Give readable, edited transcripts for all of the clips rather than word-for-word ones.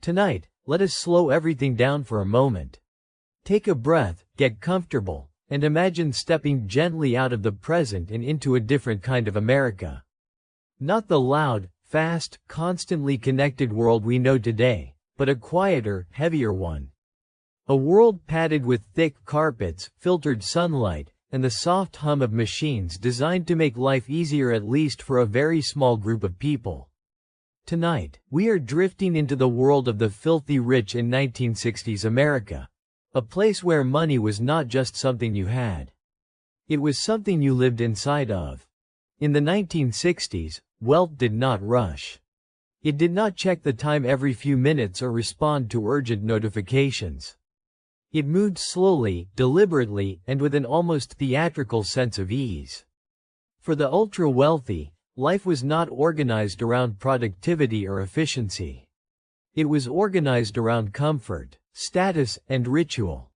Tonight, let us slow everything down for a moment. Take a breath, get comfortable, and imagine stepping gently out of the present and into a different kind of America. Not the loud, fast, constantly connected world we know today, but a quieter, heavier one. A world padded with thick carpets, filtered sunlight, and the soft hum of machines designed to make life easier, at least for a very small group of people. Tonight, we are drifting into the world of the filthy rich in 1960s America. A place where money was not just something you had. It was something you lived inside of. In the 1960s, wealth did not rush. It did not check the time every few minutes or respond to urgent notifications. It moved slowly, deliberately, and with an almost theatrical sense of ease. For the ultra-wealthy, life was not organized around productivity or efficiency. It was organized around comfort, status, and ritual.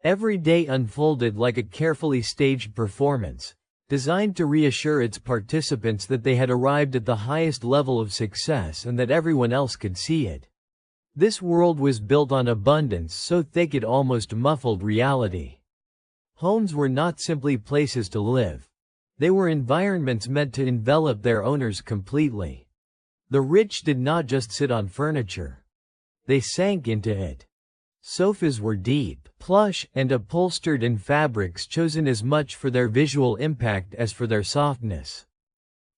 Every day unfolded like a carefully staged performance, designed to reassure its participants that they had arrived at the highest level of success and that everyone else could see it. This world was built on abundance so thick it almost muffled reality. Homes were not simply places to live. They were environments meant to envelop their owners completely. The rich did not just sit on furniture. They sank into it. Sofas were deep, plush, and upholstered in fabrics chosen as much for their visual impact as for their softness.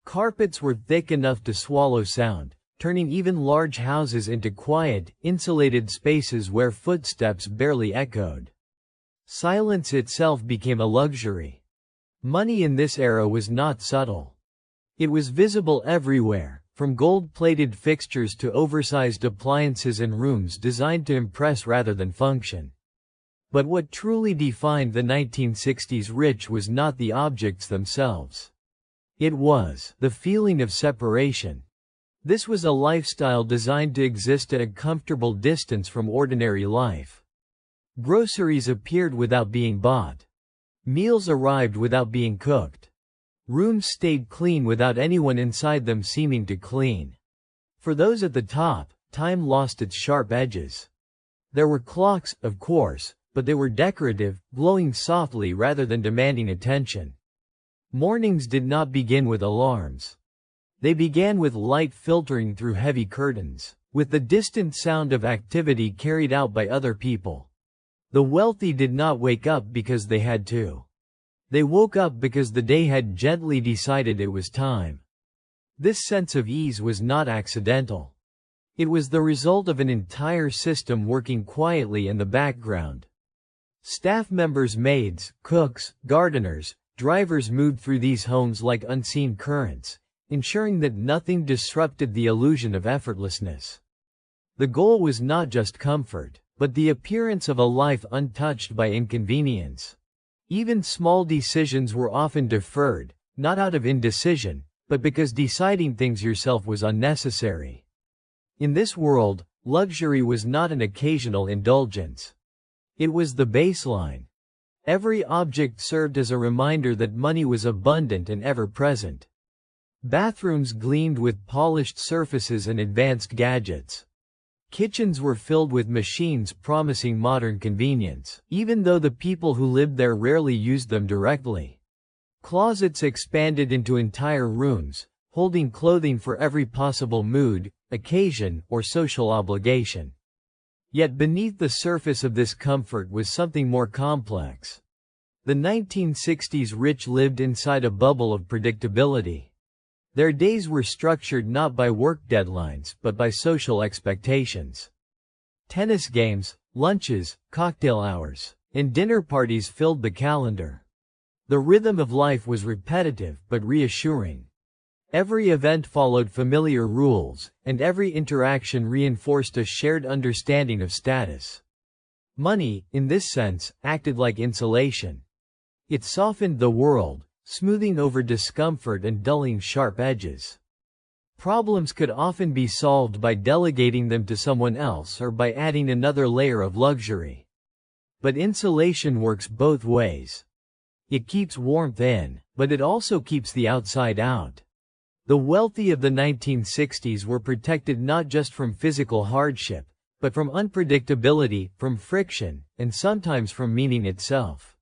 Carpets were thick enough to swallow sound, turning even large houses into quiet, insulated spaces where footsteps barely echoed. Silence itself became a luxury. Money in this era was not subtle. It was visible everywhere, from gold-plated fixtures to oversized appliances in rooms designed to impress rather than function. But what truly defined the 1960s rich was not the objects themselves. It was the feeling of separation. This was a lifestyle designed to exist at a comfortable distance from ordinary life. Groceries appeared without being bought. Meals arrived without being cooked. Rooms stayed clean without anyone inside them seeming to clean. For those at the top, time lost its sharp edges. There were clocks, of course, but they were decorative, glowing softly rather than demanding attention. Mornings did not begin with alarms. They began with light filtering through heavy curtains, with the distant sound of activity carried out by other people. The wealthy did not wake up because they had to. They woke up because the day had gently decided it was time. This sense of ease was not accidental. It was the result of an entire system working quietly in the background. Staff members, maids, cooks, gardeners, drivers moved through these homes like unseen currents, ensuring that nothing disrupted the illusion of effortlessness. The goal was not just comfort, but the appearance of a life untouched by inconvenience. Even small decisions were often deferred, not out of indecision, but because deciding things yourself was unnecessary. In this world, luxury was not an occasional indulgence. It was the baseline. Every object served as a reminder that money was abundant and ever-present. Bathrooms gleamed with polished surfaces and advanced gadgets. Kitchens were filled with machines promising modern convenience, even though the people who lived there rarely used them directly. Closets expanded into entire rooms, holding clothing for every possible mood, occasion, or social obligation. Yet beneath the surface of this comfort was something more complex. The 1960s rich lived inside a bubble of predictability. Their days were structured not by work deadlines but by social expectations. Tennis games, lunches, cocktail hours, and dinner parties filled the calendar. The rhythm of life was repetitive but reassuring. Every event followed familiar rules, and every interaction reinforced a shared understanding of status. Money, in this sense, acted like insulation. It softened the world, smoothing over discomfort and dulling sharp edges. Problems could often be solved by delegating them to someone else or by adding another layer of luxury. But insulation works both ways. It keeps warmth in, but it also keeps the outside out. The wealthy of the 1960s were protected not just from physical hardship, but from unpredictability, from friction, and sometimes from meaning itself.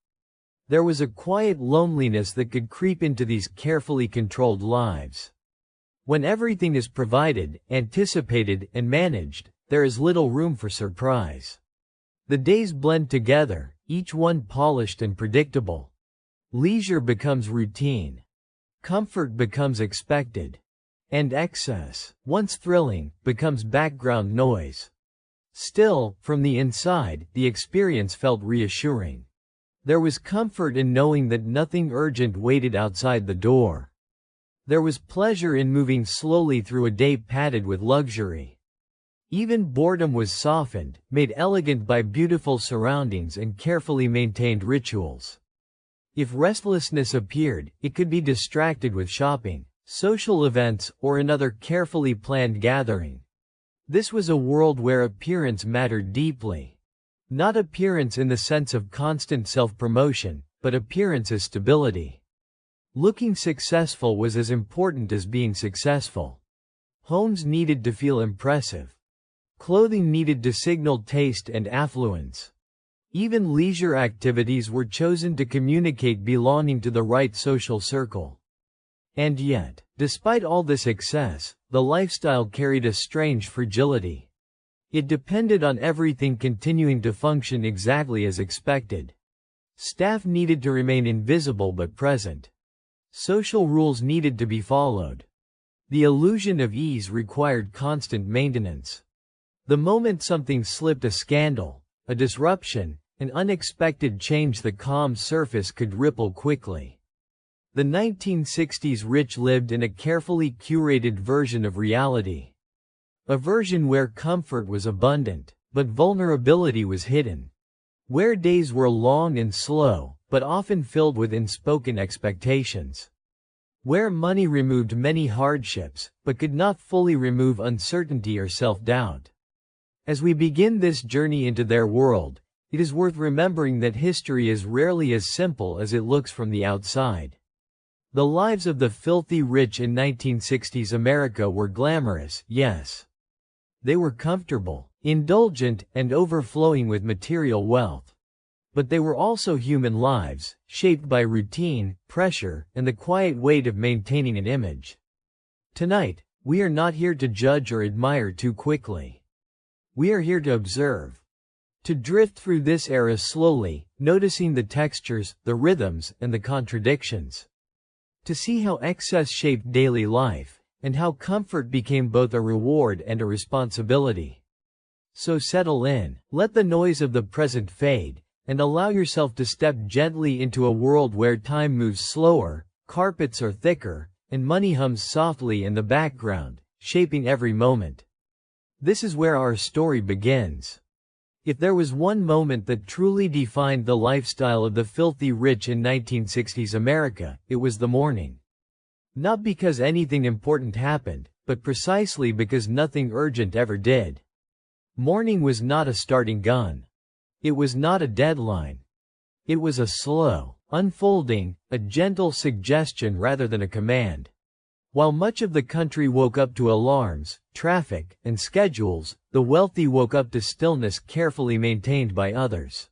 There was a quiet loneliness that could creep into these carefully controlled lives. When everything is provided, anticipated, and managed, there is little room for surprise. The days blend together, each one polished and predictable. Leisure becomes routine. Comfort becomes expected. And excess, once thrilling, becomes background noise. Still, from the inside, the experience felt reassuring. There was comfort in knowing that nothing urgent waited outside the door. There was pleasure in moving slowly through a day padded with luxury. Even boredom was softened, made elegant by beautiful surroundings and carefully maintained rituals. If restlessness appeared, it could be distracted with shopping, social events, or another carefully planned gathering. This was a world where appearance mattered deeply. Not appearance in the sense of constant self-promotion, but appearance as stability. Looking successful was as important as being successful. Homes needed to feel impressive. Clothing needed to signal taste and affluence. Even leisure activities were chosen to communicate belonging to the right social circle. And yet, despite all this excess, the lifestyle carried a strange fragility. It depended on everything continuing to function exactly as expected. Staff needed to remain invisible but present. Social rules needed to be followed. The illusion of ease required constant maintenance. The moment something slipped, a scandal, a disruption, an unexpected change, the calm surface could ripple quickly. The 1960s rich lived in a carefully curated version of reality. A version where comfort was abundant, but vulnerability was hidden. Where days were long and slow, but often filled with unspoken expectations. Where money removed many hardships, but could not fully remove uncertainty or self-doubt. As we begin this journey into their world, it is worth remembering that history is rarely as simple as it looks from the outside. The lives of the filthy rich in 1960s America were glamorous, yes. They were comfortable, indulgent, and overflowing with material wealth. But they were also human lives, shaped by routine, pressure, and the quiet weight of maintaining an image. Tonight, we are not here to judge or admire too quickly. We are here to observe. To drift through this era slowly, noticing the textures, the rhythms, and the contradictions. To see how excess shaped daily life, and how comfort became both a reward and a responsibility. So settle in, let the noise of the present fade, and allow yourself to step gently into a world where time moves slower, carpets are thicker, and money hums softly in the background, shaping every moment. This is where our story begins. If there was one moment that truly defined the lifestyle of the filthy rich in 1960s America, it was the morning. Not because anything important happened, but precisely because nothing urgent ever did. Morning was not a starting gun. It was not a deadline. It was a slow unfolding, a gentle suggestion rather than a command. While much of the country woke up to alarms, traffic, and schedules, the wealthy woke up to stillness carefully maintained by others.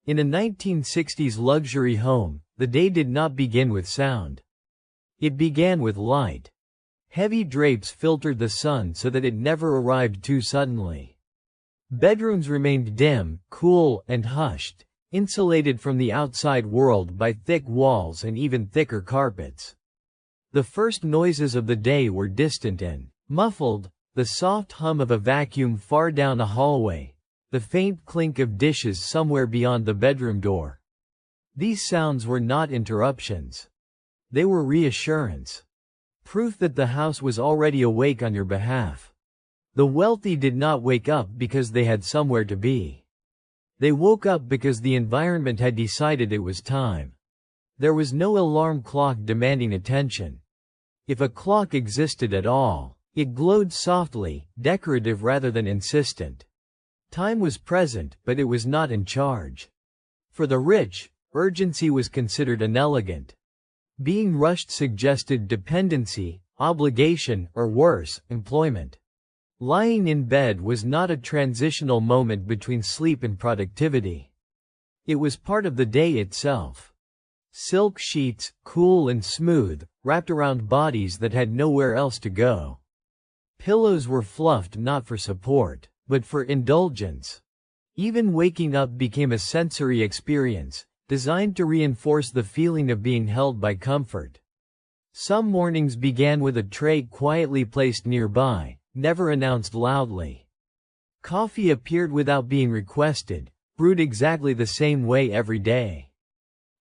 In a 1960s luxury home, the day did not begin with sound. It began with light. Heavy drapes filtered the sun so that it never arrived too suddenly. Bedrooms remained dim, cool, and hushed, insulated from the outside world by thick walls and even thicker carpets. The first noises of the day were distant and muffled, the soft hum of a vacuum far down a hallway, the faint clink of dishes somewhere beyond the bedroom door. These sounds were not interruptions. They were reassurance. Proof that the house was already awake on your behalf. The wealthy did not wake up because they had somewhere to be. They woke up because the environment had decided it was time. There was no alarm clock demanding attention. If a clock existed at all, it glowed softly, decorative rather than insistent. Time was present, but it was not in charge. For the rich, urgency was considered inelegant. Being rushed suggested dependency, obligation, or worse, employment. Lying in bed was not a transitional moment between sleep and productivity. It was part of the day itself. Silk sheets, cool and smooth, wrapped around bodies that had nowhere else to go. Pillows were fluffed not for support, but for indulgence. Even waking up became a sensory experience, designed to reinforce the feeling of being held by comfort. Some mornings began with a tray quietly placed nearby, never announced loudly. Coffee appeared without being requested, brewed exactly the same way every day.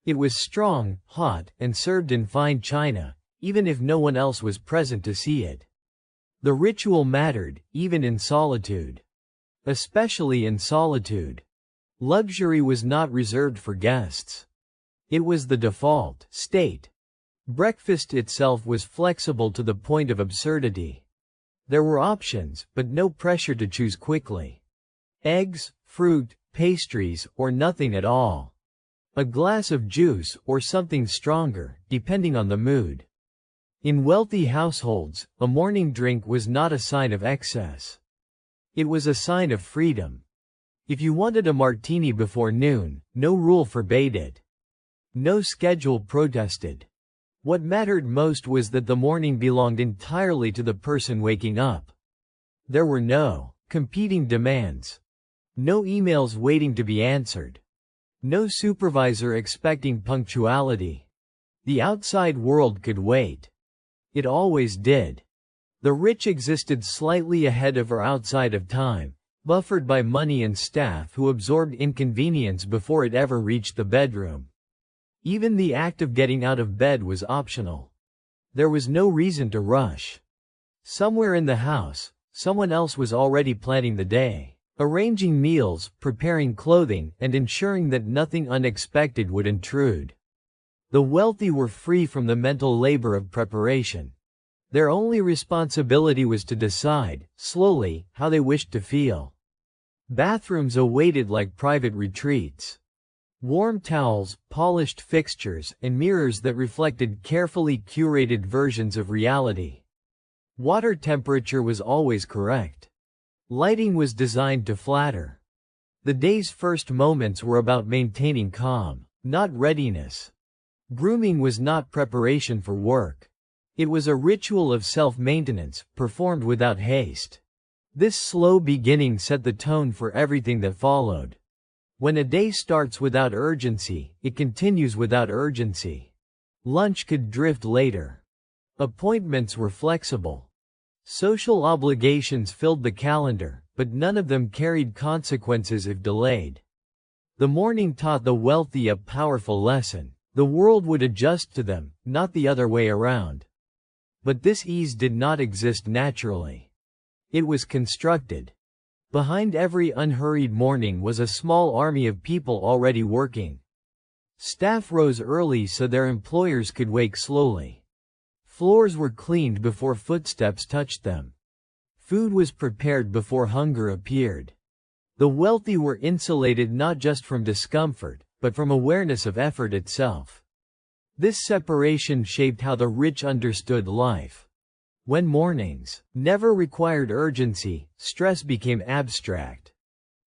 It was strong, hot, and served in fine china, even if no one else was present to see it. The ritual mattered, even in solitude. Especially in solitude. Luxury was not reserved for guests. It was the default state. Breakfast itself was flexible to the point of absurdity. There were options, but no pressure to choose quickly. Eggs, fruit, pastries, or nothing at all. A glass of juice or something stronger, depending on the mood. In wealthy households, a morning drink was not a sign of excess. It was a sign of freedom. If you wanted a martini before noon, no rule forbade it. No schedule protested. What mattered most was that the morning belonged entirely to the person waking up. There were no competing demands. No emails waiting to be answered. No supervisor expecting punctuality. The outside world could wait. It always did. The rich existed slightly ahead of or outside of time, buffered by money and staff who absorbed inconvenience before it ever reached the bedroom. Even the act of getting out of bed was optional. There was no reason to rush. Somewhere in the house, someone else was already planning the day, arranging meals, preparing clothing, and ensuring that nothing unexpected would intrude. The wealthy were free from the mental labor of preparation. Their only responsibility was to decide, slowly, how they wished to feel. Bathrooms awaited like private retreats. Warm towels, polished fixtures, and mirrors that reflected carefully curated versions of reality. Water temperature was always correct. Lighting was designed to flatter. The day's first moments were about maintaining calm, not readiness. Grooming was not preparation for work. It was a ritual of self-maintenance, performed without haste. This slow beginning set the tone for everything that followed. When a day starts without urgency, it continues without urgency. Lunch could drift later. Appointments were flexible. Social obligations filled the calendar, but none of them carried consequences if delayed. The morning taught the wealthy a powerful lesson. The world would adjust to them, not the other way around. But this ease did not exist naturally. It was constructed. Behind every unhurried morning was a small army of people already working. Staff rose early so their employers could wake slowly. Floors were cleaned before footsteps touched them. Food was prepared before hunger appeared. The wealthy were insulated not just from discomfort, but from awareness of effort itself. This separation shaped how the rich understood life. When mornings never required urgency, stress became abstract.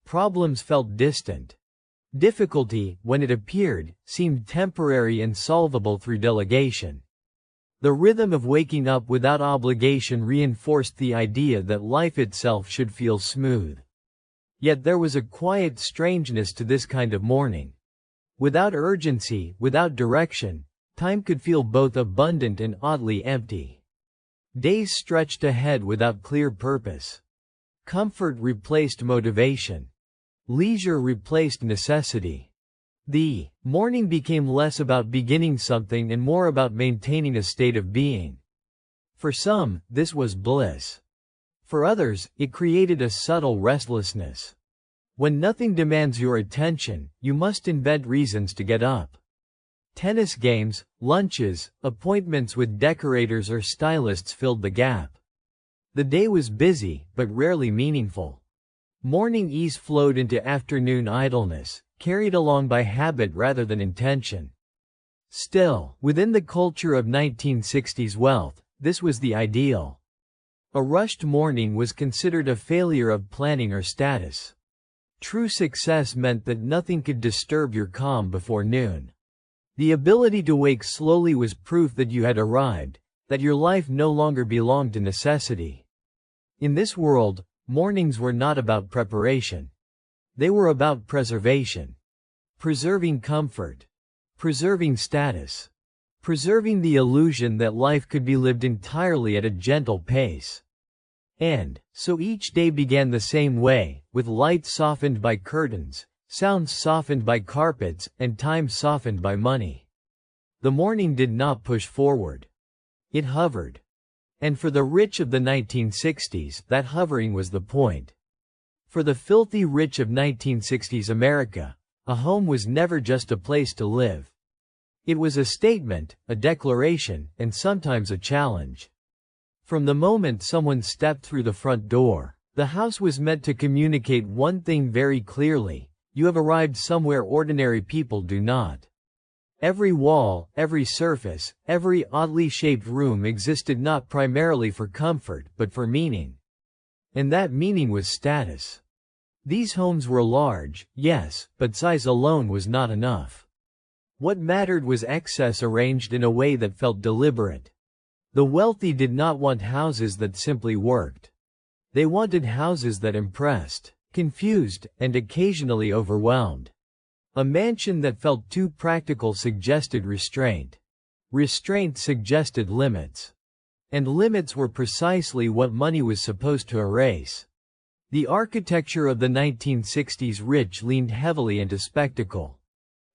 Problems felt distant. Difficulty, when it appeared, seemed temporary and solvable through delegation. The rhythm of waking up without obligation reinforced the idea that life itself should feel smooth. Yet there was a quiet strangeness to this kind of morning. Without urgency, without direction, time could feel both abundant and oddly empty. Days stretched ahead without clear purpose. Comfort replaced motivation. Leisure replaced necessity. The morning became less about beginning something and more about maintaining a state of being. For some, this was bliss. For others, it created a subtle restlessness. When nothing demands your attention, you must embed reasons to get up. Tennis games, lunches, appointments with decorators or stylists filled the gap. The day was busy, but rarely meaningful. Morning ease flowed into afternoon idleness, carried along by habit rather than intention. Still, within the culture of 1960s wealth, this was the ideal. A rushed morning was considered a failure of planning or status. True success meant that nothing could disturb your calm before noon. The ability to wake slowly was proof that you had arrived, that your life no longer belonged to necessity. In this world, mornings were not about preparation. They were about preservation. Preserving comfort. Preserving status. Preserving the illusion that life could be lived entirely at a gentle pace. And so each day began the same way, with light softened by curtains, sounds softened by carpets, and time softened by money. The morning did not push forward. It hovered. And for the rich of the 1960s, that hovering was the point. For the filthy rich of 1960s America, a home was never just a place to live. It was a statement, a declaration, and sometimes a challenge. From the moment someone stepped through the front door, the house was meant to communicate one thing very clearly: you have arrived somewhere ordinary people do not. Every wall, every surface, every oddly shaped room existed not primarily for comfort, but for meaning. And that meaning was status. These homes were large, yes, but size alone was not enough. What mattered was excess arranged in a way that felt deliberate. The wealthy did not want houses that simply worked. They wanted houses that impressed, confused, and occasionally overwhelmed. A mansion that felt too practical suggested restraint. Restraint suggested limits. And limits were precisely what money was supposed to erase. The architecture of the 1960s rich leaned heavily into spectacle.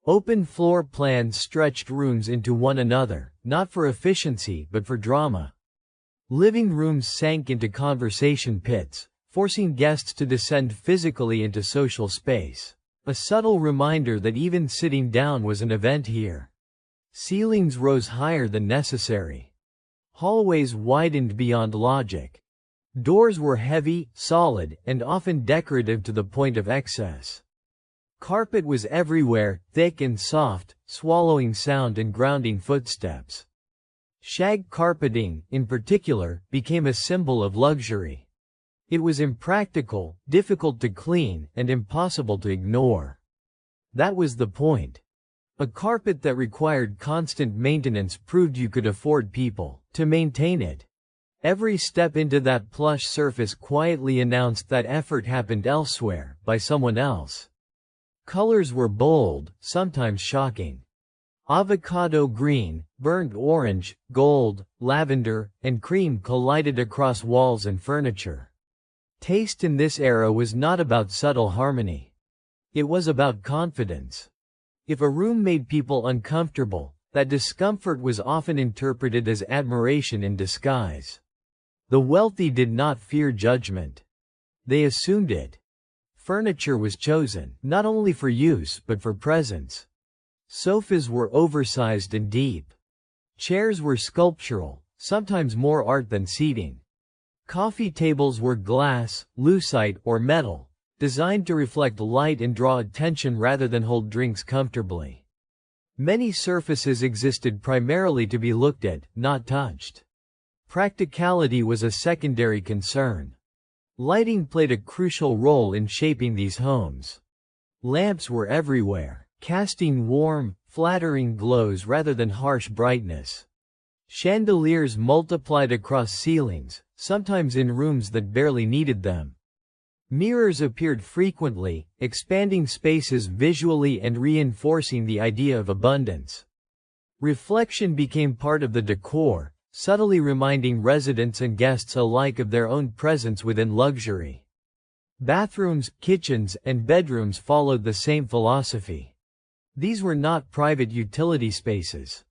Open floor plans stretched rooms into one another, not for efficiency but for drama. Living rooms sank into conversation pits, forcing guests to descend physically into social space. A subtle reminder that even sitting down was an event here. Ceilings rose higher than necessary. Hallways widened beyond logic. Doors were heavy, solid, and often decorative to the point of excess. Carpet was everywhere, thick and soft, swallowing sound and grounding footsteps. Shag carpeting, in particular, became a symbol of luxury. It was impractical, difficult to clean, and impossible to ignore. That was the point. A carpet that required constant maintenance proved you could afford people to maintain it. Every step into that plush surface quietly announced that effort happened elsewhere, by someone else. Colors were bold, sometimes shocking. Avocado green, burnt orange, gold, lavender, and cream collided across walls and furniture. Taste in this era was not about subtle harmony. It was about confidence. If a room made people uncomfortable, that discomfort was often interpreted as admiration in disguise. The wealthy did not fear judgment. They assumed it. Furniture was chosen, not only for use but for presence. Sofas were oversized and deep. Chairs were sculptural, sometimes more art than seating. Coffee tables were glass, lucite, or metal, designed to reflect light and draw attention rather than hold drinks comfortably. Many surfaces existed primarily to be looked at, not touched. Practicality was a secondary concern. Lighting played a crucial role in shaping these homes. Lamps were everywhere, casting warm, flattering glows rather than harsh brightness. Chandeliers multiplied across ceilings, sometimes in rooms that barely needed them. Mirrors appeared frequently, expanding spaces visually and reinforcing the idea of abundance. Reflection became part of the decor, subtly reminding residents and guests alike of their own presence within luxury. Bathrooms, kitchens, and bedrooms followed the same philosophy. These were not private utility spaces.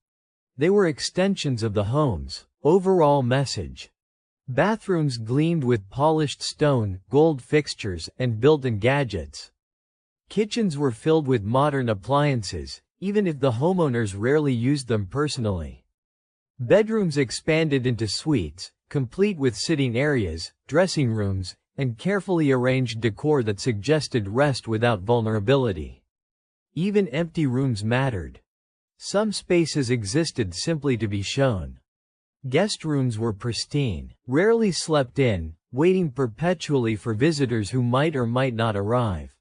They were extensions of the home's overall message. Bathrooms gleamed with polished stone, gold fixtures, and built-in gadgets. Kitchens were filled with modern appliances, even if the homeowners rarely used them personally. Bedrooms expanded into suites, complete with sitting areas, dressing rooms, and carefully arranged decor that suggested rest without vulnerability. Even empty rooms mattered. Some spaces existed simply to be shown. Guest rooms were pristine, rarely slept in, waiting perpetually for visitors who might or might not arrive.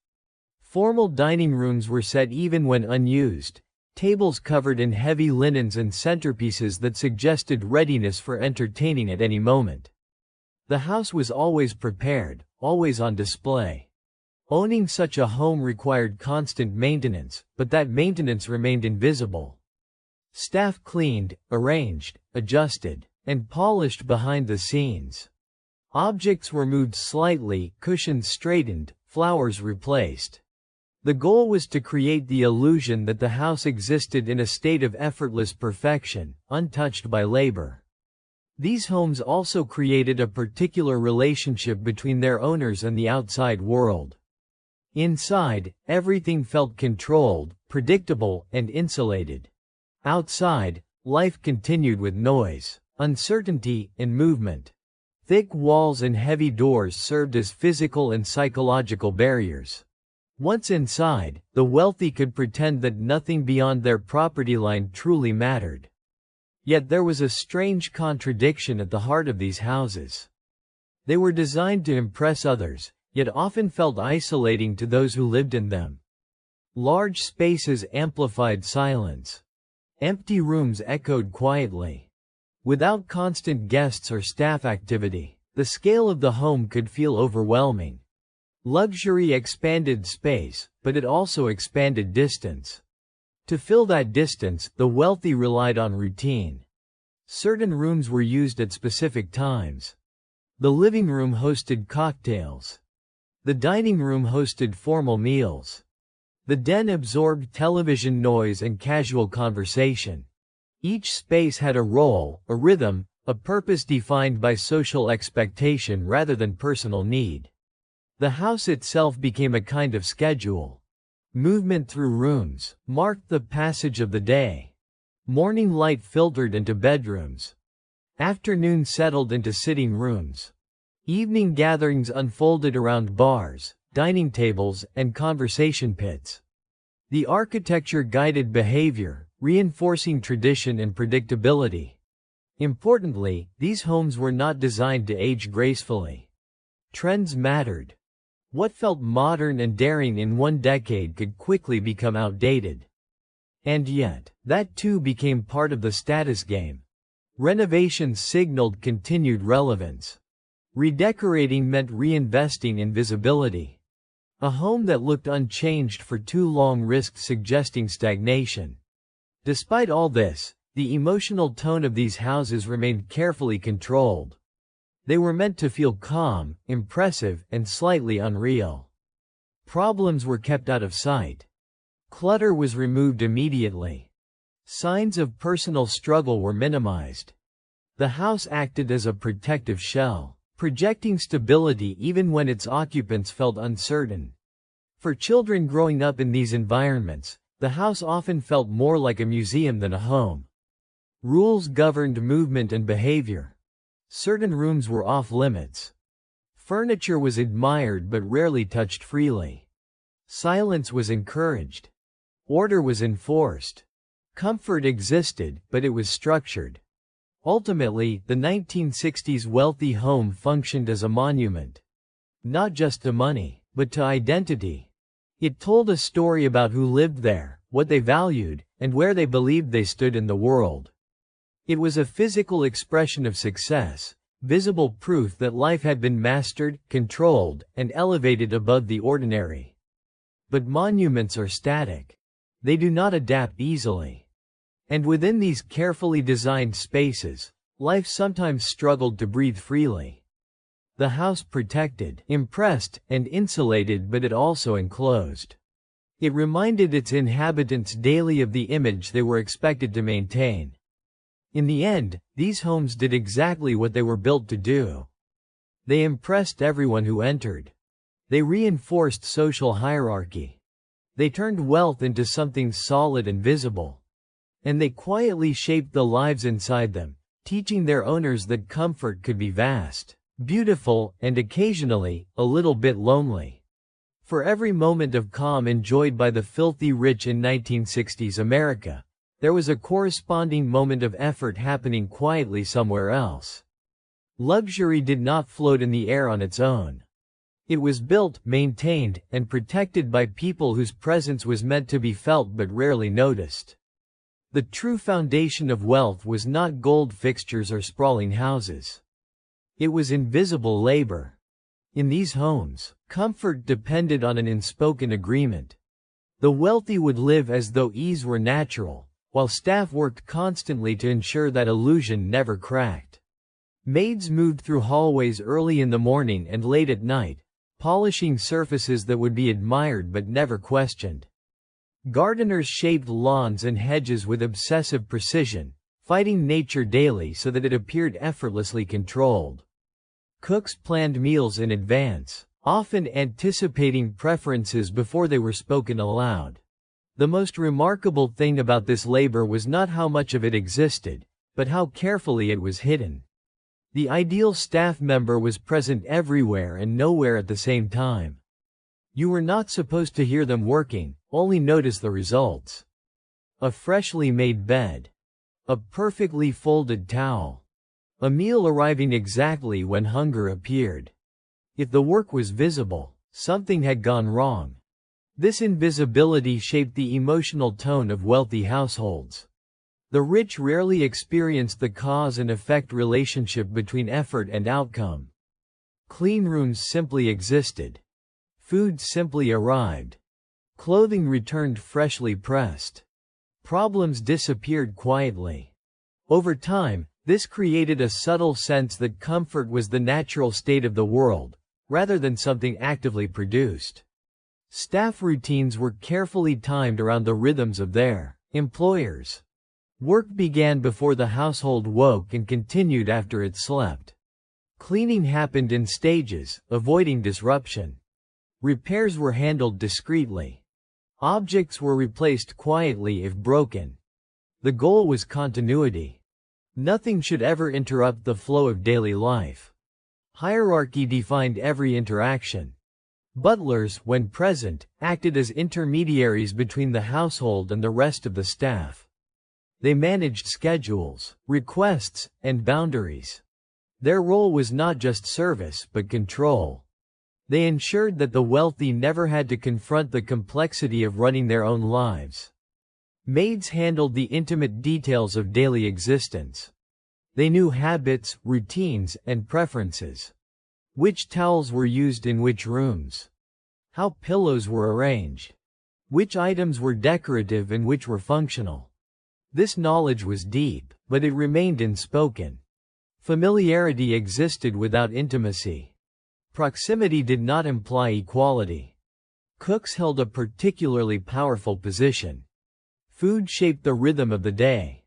Formal dining rooms were set even when unused, tables covered in heavy linens and centerpieces that suggested readiness for entertaining at any moment. The house was always prepared, always on display. Owning such a home required constant maintenance, but that maintenance remained invisible. Staff cleaned, arranged, adjusted, and polished behind the scenes. Objects were moved slightly, cushions straightened, flowers replaced. The goal was to create the illusion that the house existed in a state of effortless perfection, untouched by labor. These homes also created a particular relationship between their owners and the outside world. Inside, everything felt controlled, predictable, and insulated. Outside, life continued with noise, uncertainty, and movement. Thick walls and heavy doors served as physical and psychological barriers. Once inside, the wealthy could pretend that nothing beyond their property line truly mattered. Yet there was a strange contradiction at the heart of these houses. They were designed to impress others, yet often felt isolating to those who lived in them. Large spaces amplified silence. Empty rooms echoed quietly. Without constant guests or staff activity, the scale of the home could feel overwhelming. Luxury expanded space, but it also expanded distance. To fill that distance, the wealthy relied on routine. Certain rooms were used at specific times. The living room hosted cocktails. The dining room hosted formal meals. The den absorbed television noise and casual conversation. Each space had a role, a rhythm, a purpose defined by social expectation rather than personal need. The house itself became a kind of schedule. Movement through rooms marked the passage of the day. Morning light filtered into bedrooms. Afternoon settled into sitting rooms. Evening gatherings unfolded around bars, dining tables, and conversation pits. The architecture guided behavior, reinforcing tradition and predictability. Importantly, these homes were not designed to age gracefully. Trends mattered. What felt modern and daring in one decade could quickly become outdated. And yet, that too became part of the status game. Renovations signaled continued relevance. Redecorating meant reinvesting in visibility. A home that looked unchanged for too long risked suggesting stagnation. Despite all this, the emotional tone of these houses remained carefully controlled. They were meant to feel calm, impressive, and slightly unreal. Problems were kept out of sight. Clutter was removed immediately. Signs of personal struggle were minimized. The house acted as a protective shell, projecting stability even when its occupants felt uncertain. For children growing up in these environments, the house often felt more like a museum than a home. Rules governed movement and behavior. Certain rooms were off-limits. Furniture was admired but rarely touched freely. Silence was encouraged. Order was enforced. Comfort existed, but it was structured. Ultimately, the 1960s wealthy home functioned as a monument. Not just to money, but to identity. It told a story about who lived there, what they valued, and where they believed they stood in the world. It was a physical expression of success, visible proof that life had been mastered, controlled, and elevated above the ordinary. But monuments are static. They do not adapt easily. And within these carefully designed spaces, life sometimes struggled to breathe freely. The house protected, impressed, and insulated, but it also enclosed. It reminded its inhabitants daily of the image they were expected to maintain. In the end, these homes did exactly what they were built to do. They impressed everyone who entered. They reinforced social hierarchy. They turned wealth into something solid and visible. And they quietly shaped the lives inside them, teaching their owners that comfort could be vast, beautiful, and occasionally, a little bit lonely. For every moment of calm enjoyed by the filthy rich in 1960s America, there was a corresponding moment of effort happening quietly somewhere else. Luxury did not float in the air on its own. It was built, maintained, and protected by people whose presence was meant to be felt but rarely noticed. The true foundation of wealth was not gold fixtures or sprawling houses. It was invisible labor. In these homes, comfort depended on an unspoken agreement. The wealthy would live as though ease were natural, while staff worked constantly to ensure that illusion never cracked. Maids moved through hallways early in the morning and late at night, polishing surfaces that would be admired but never questioned. Gardeners shaped lawns and hedges with obsessive precision, fighting nature daily so that it appeared effortlessly controlled. Cooks planned meals in advance, often anticipating preferences before they were spoken aloud. The most remarkable thing about this labor was not how much of it existed, but how carefully it was hidden. The ideal staff member was present everywhere and nowhere at the same time. You were not supposed to hear them working, only notice the results. A freshly made bed. A perfectly folded towel. A meal arriving exactly when hunger appeared. If the work was visible, something had gone wrong. This invisibility shaped the emotional tone of wealthy households. The rich rarely experienced the cause and effect relationship between effort and outcome. Clean rooms simply existed. Food simply arrived. Clothing returned freshly pressed. Problems disappeared quietly. Over time, this created a subtle sense that comfort was the natural state of the world, rather than something actively produced. Staff routines were carefully timed around the rhythms of their employers. Work began before the household woke and continued after it slept. Cleaning happened in stages, avoiding disruption. Repairs were handled discreetly. Objects were replaced quietly if broken. The goal was continuity. Nothing should ever interrupt the flow of daily life. Hierarchy defined every interaction. Butlers, when present, acted as intermediaries between the household and the rest of the staff. They managed schedules, requests, and boundaries. Their role was not just service but control. They ensured that the wealthy never had to confront the complexity of running their own lives. Maids handled the intimate details of daily existence. They knew habits, routines, and preferences. Which towels were used in which rooms. How pillows were arranged. Which items were decorative and which were functional. This knowledge was deep, but it remained unspoken. Familiarity existed without intimacy. Proximity did not imply equality. Cooks held a particularly powerful position. Food shaped the rhythm of the day.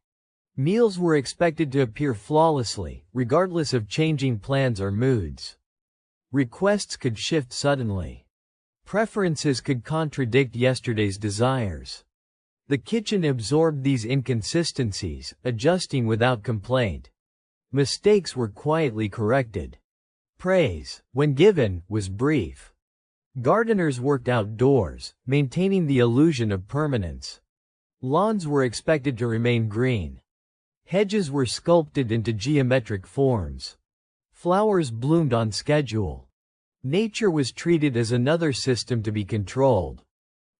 Meals were expected to appear flawlessly, regardless of changing plans or moods. Requests could shift suddenly. Preferences could contradict yesterday's desires. The kitchen absorbed these inconsistencies, adjusting without complaint. Mistakes were quietly corrected. Praise, when given, was brief. Gardeners worked outdoors, maintaining the illusion of permanence. Lawns were expected to remain green. Hedges were sculpted into geometric forms. Flowers bloomed on schedule. Nature was treated as another system to be controlled.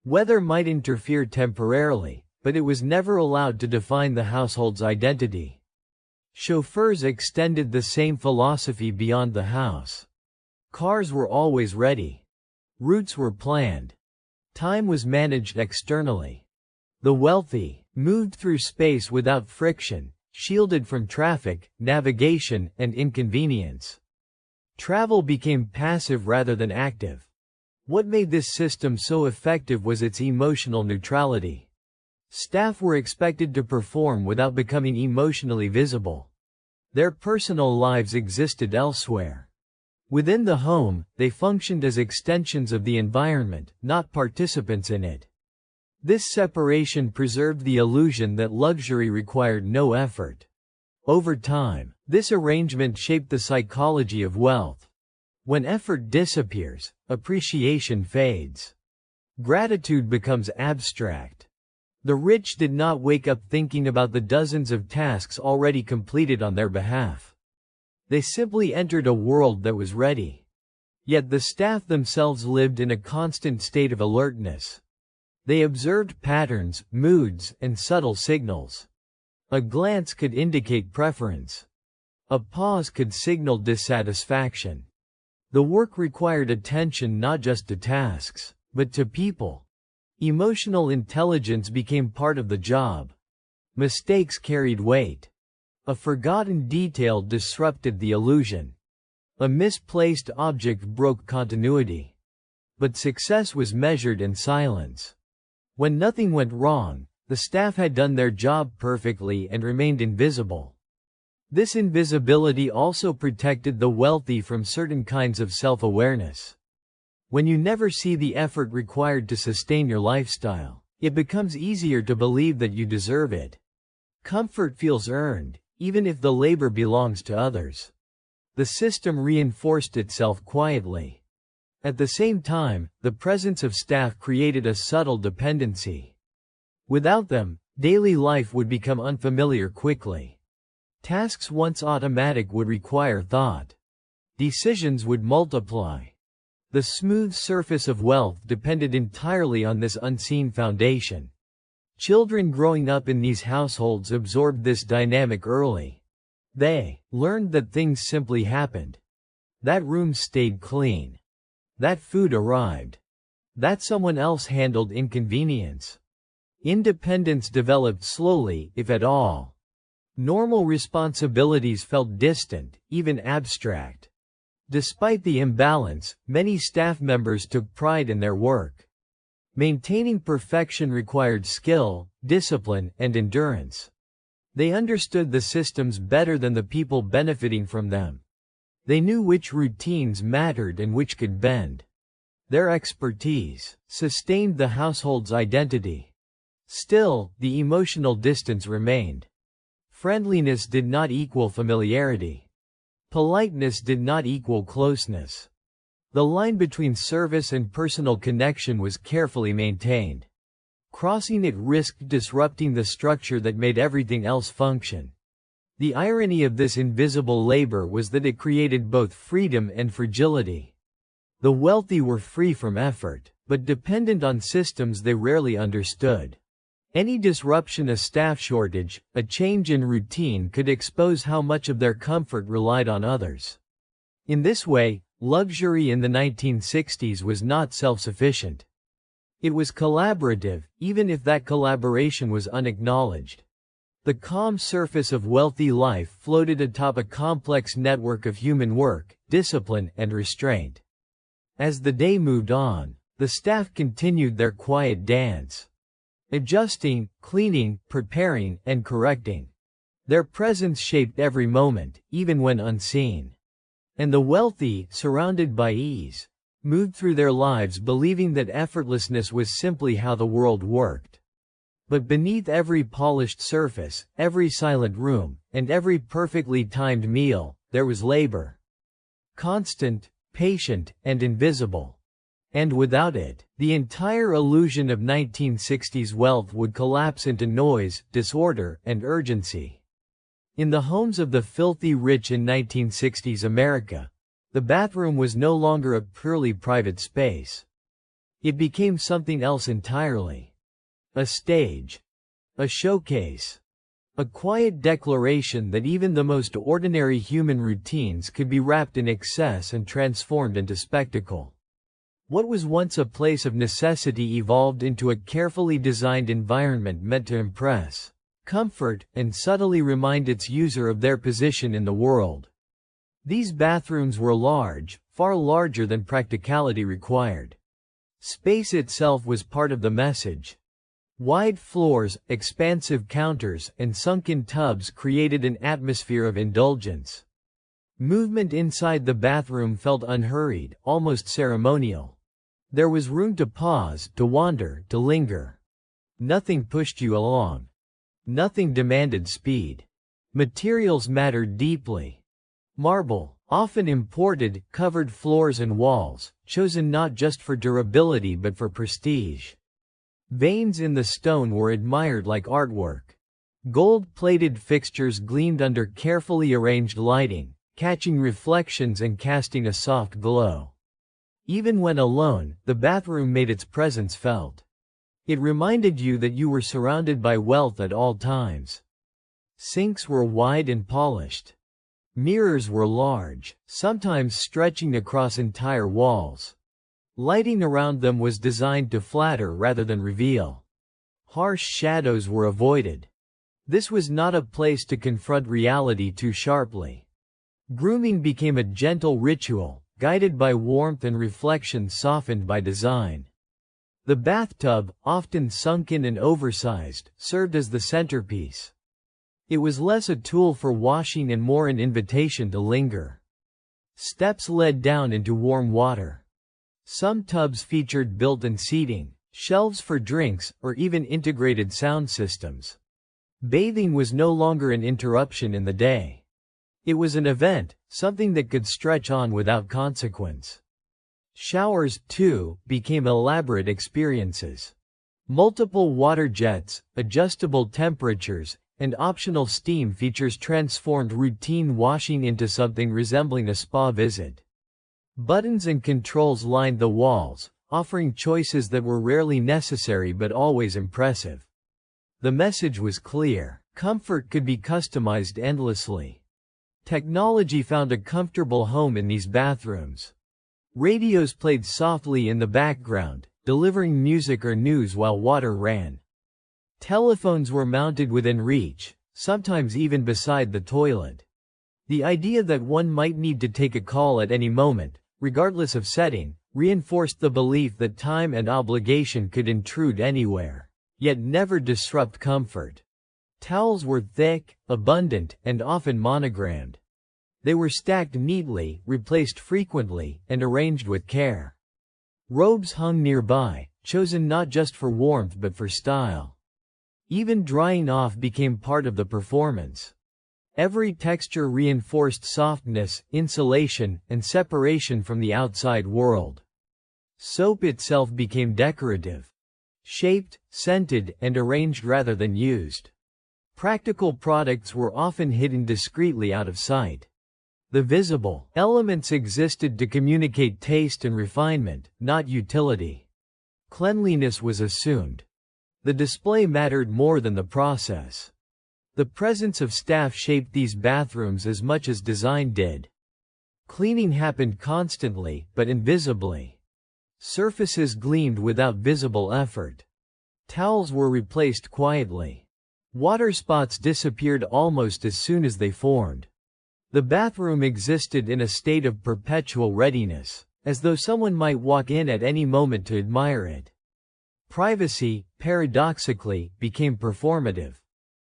Weather might interfere temporarily, but it was never allowed to define the household's identity. Chauffeurs extended the same philosophy beyond the house. Cars were always ready. Routes were planned. Time was managed externally. The wealthy moved through space without friction, shielded from traffic, navigation, and inconvenience. Travel became passive rather than active. What made this system so effective was its emotional neutrality. Staff were expected to perform without becoming emotionally visible. Their personal lives existed elsewhere. Within the home, they functioned as extensions of the environment, not participants in it. This separation preserved the illusion that luxury required no effort. Over time, this arrangement shaped the psychology of wealth. When effort disappears, appreciation fades. Gratitude becomes abstract. The rich did not wake up thinking about the dozens of tasks already completed on their behalf. They simply entered a world that was ready. Yet the staff themselves lived in a constant state of alertness. They observed patterns, moods, and subtle signals. A glance could indicate preference. A pause could signal dissatisfaction. The work required attention not just to tasks, but to people. Emotional intelligence became part of the job. Mistakes carried weight. A forgotten detail disrupted the illusion. A misplaced object broke continuity. But success was measured in silence. When nothing went wrong, the staff had done their job perfectly and remained invisible. This invisibility also protected the wealthy from certain kinds of self-awareness. When you never see the effort required to sustain your lifestyle, it becomes easier to believe that you deserve it. Comfort feels earned, even if the labor belongs to others. The system reinforced itself quietly. At the same time, the presence of staff created a subtle dependency. Without them, daily life would become unfamiliar quickly. Tasks once automatic would require thought. Decisions would multiply. The smooth surface of wealth depended entirely on this unseen foundation. Children growing up in these households absorbed this dynamic early. They learned that things simply happened. That room stayed clean. That food arrived. That someone else handled inconvenience. Independence developed slowly, if at all. Normal responsibilities felt distant, even abstract. Despite the imbalance, many staff members took pride in their work. Maintaining perfection required skill, discipline, and endurance. They understood the systems better than the people benefiting from them. They knew which routines mattered and which could bend. Their expertise sustained the household's identity. Still, the emotional distance remained. Friendliness did not equal familiarity. Politeness did not equal closeness. The line between service and personal connection was carefully maintained. Crossing it risked disrupting the structure that made everything else function. The irony of this invisible labor was that it created both freedom and fragility. The wealthy were free from effort, but dependent on systems they rarely understood. Any disruption, a staff shortage, a change in routine could expose how much of their comfort relied on others. In this way, luxury in the 1960s was not self-sufficient. It was collaborative, even if that collaboration was unacknowledged. The calm surface of wealthy life floated atop a complex network of human work, discipline, and restraint. As the day moved on, the staff continued their quiet dance. Adjusting, cleaning, preparing, and correcting. Their presence shaped every moment, even when unseen. And the wealthy, surrounded by ease, moved through their lives believing that effortlessness was simply how the world worked. But beneath every polished surface, every silent room, and every perfectly timed meal, there was labor. Constant, patient, and invisible. And without it, the entire illusion of 1960s wealth would collapse into noise, disorder, and urgency. In the homes of the filthy rich in 1960s America, the bathroom was no longer a purely private space. It became something else entirely. A stage. A showcase. A quiet declaration that even the most ordinary human routines could be wrapped in excess and transformed into spectacle. What was once a place of necessity evolved into a carefully designed environment meant to impress, comfort, and subtly remind its user of their position in the world. These bathrooms were large, far larger than practicality required. Space itself was part of the message. Wide floors, expansive counters, and sunken tubs created an atmosphere of indulgence. Movement inside the bathroom felt unhurried, almost ceremonial. There was room to pause, to wander, to linger. Nothing pushed you along. Nothing demanded speed. Materials mattered deeply. Marble, often imported, covered floors and walls, chosen not just for durability but for prestige. Veins in the stone were admired like artwork. Gold-plated fixtures gleamed under carefully arranged lighting, catching reflections and casting a soft glow. Even when alone, the bathroom made its presence felt. It reminded you that you were surrounded by wealth at all times. Sinks were wide and polished. Mirrors were large, sometimes stretching across entire walls. Lighting around them was designed to flatter rather than reveal. Harsh shadows were avoided. This was not a place to confront reality too sharply. Grooming became a gentle ritual, guided by warmth and reflection softened by design. The bathtub, often sunken and oversized, served as the centerpiece. It was less a tool for washing and more an invitation to linger. Steps led down into warm water. Some tubs featured built-in seating, shelves for drinks, or even integrated sound systems. Bathing was no longer an interruption in the day. It was an event, something that could stretch on without consequence. Showers, too, became elaborate experiences. Multiple water jets, adjustable temperatures, and optional steam features transformed routine washing into something resembling a spa visit. Buttons and controls lined the walls, offering choices that were rarely necessary but always impressive. The message was clear: comfort could be customized endlessly. Technology found a comfortable home in these bathrooms. Radios played softly in the background, delivering music or news while water ran. Telephones were mounted within reach, sometimes even beside the toilet. The idea that one might need to take a call at any moment, regardless of setting, reinforced the belief that time and obligation could intrude anywhere, yet never disrupt comfort. Towels were thick, abundant, and often monogrammed. They were stacked neatly, replaced frequently, and arranged with care. Robes hung nearby, chosen not just for warmth but for style. Even drying off became part of the performance. Every texture reinforced softness, insulation, and separation from the outside world. Soap itself became decorative. Shaped, scented, and arranged rather than used. Practical products were often hidden discreetly out of sight. The visible elements existed to communicate taste and refinement, not utility. Cleanliness was assumed. The display mattered more than the process. The presence of staff shaped these bathrooms as much as design did. Cleaning happened constantly, but invisibly. Surfaces gleamed without visible effort. Towels were replaced quietly. Water spots disappeared almost as soon as they formed. The bathroom existed in a state of perpetual readiness, as though someone might walk in at any moment to admire it. Privacy, paradoxically, became performative.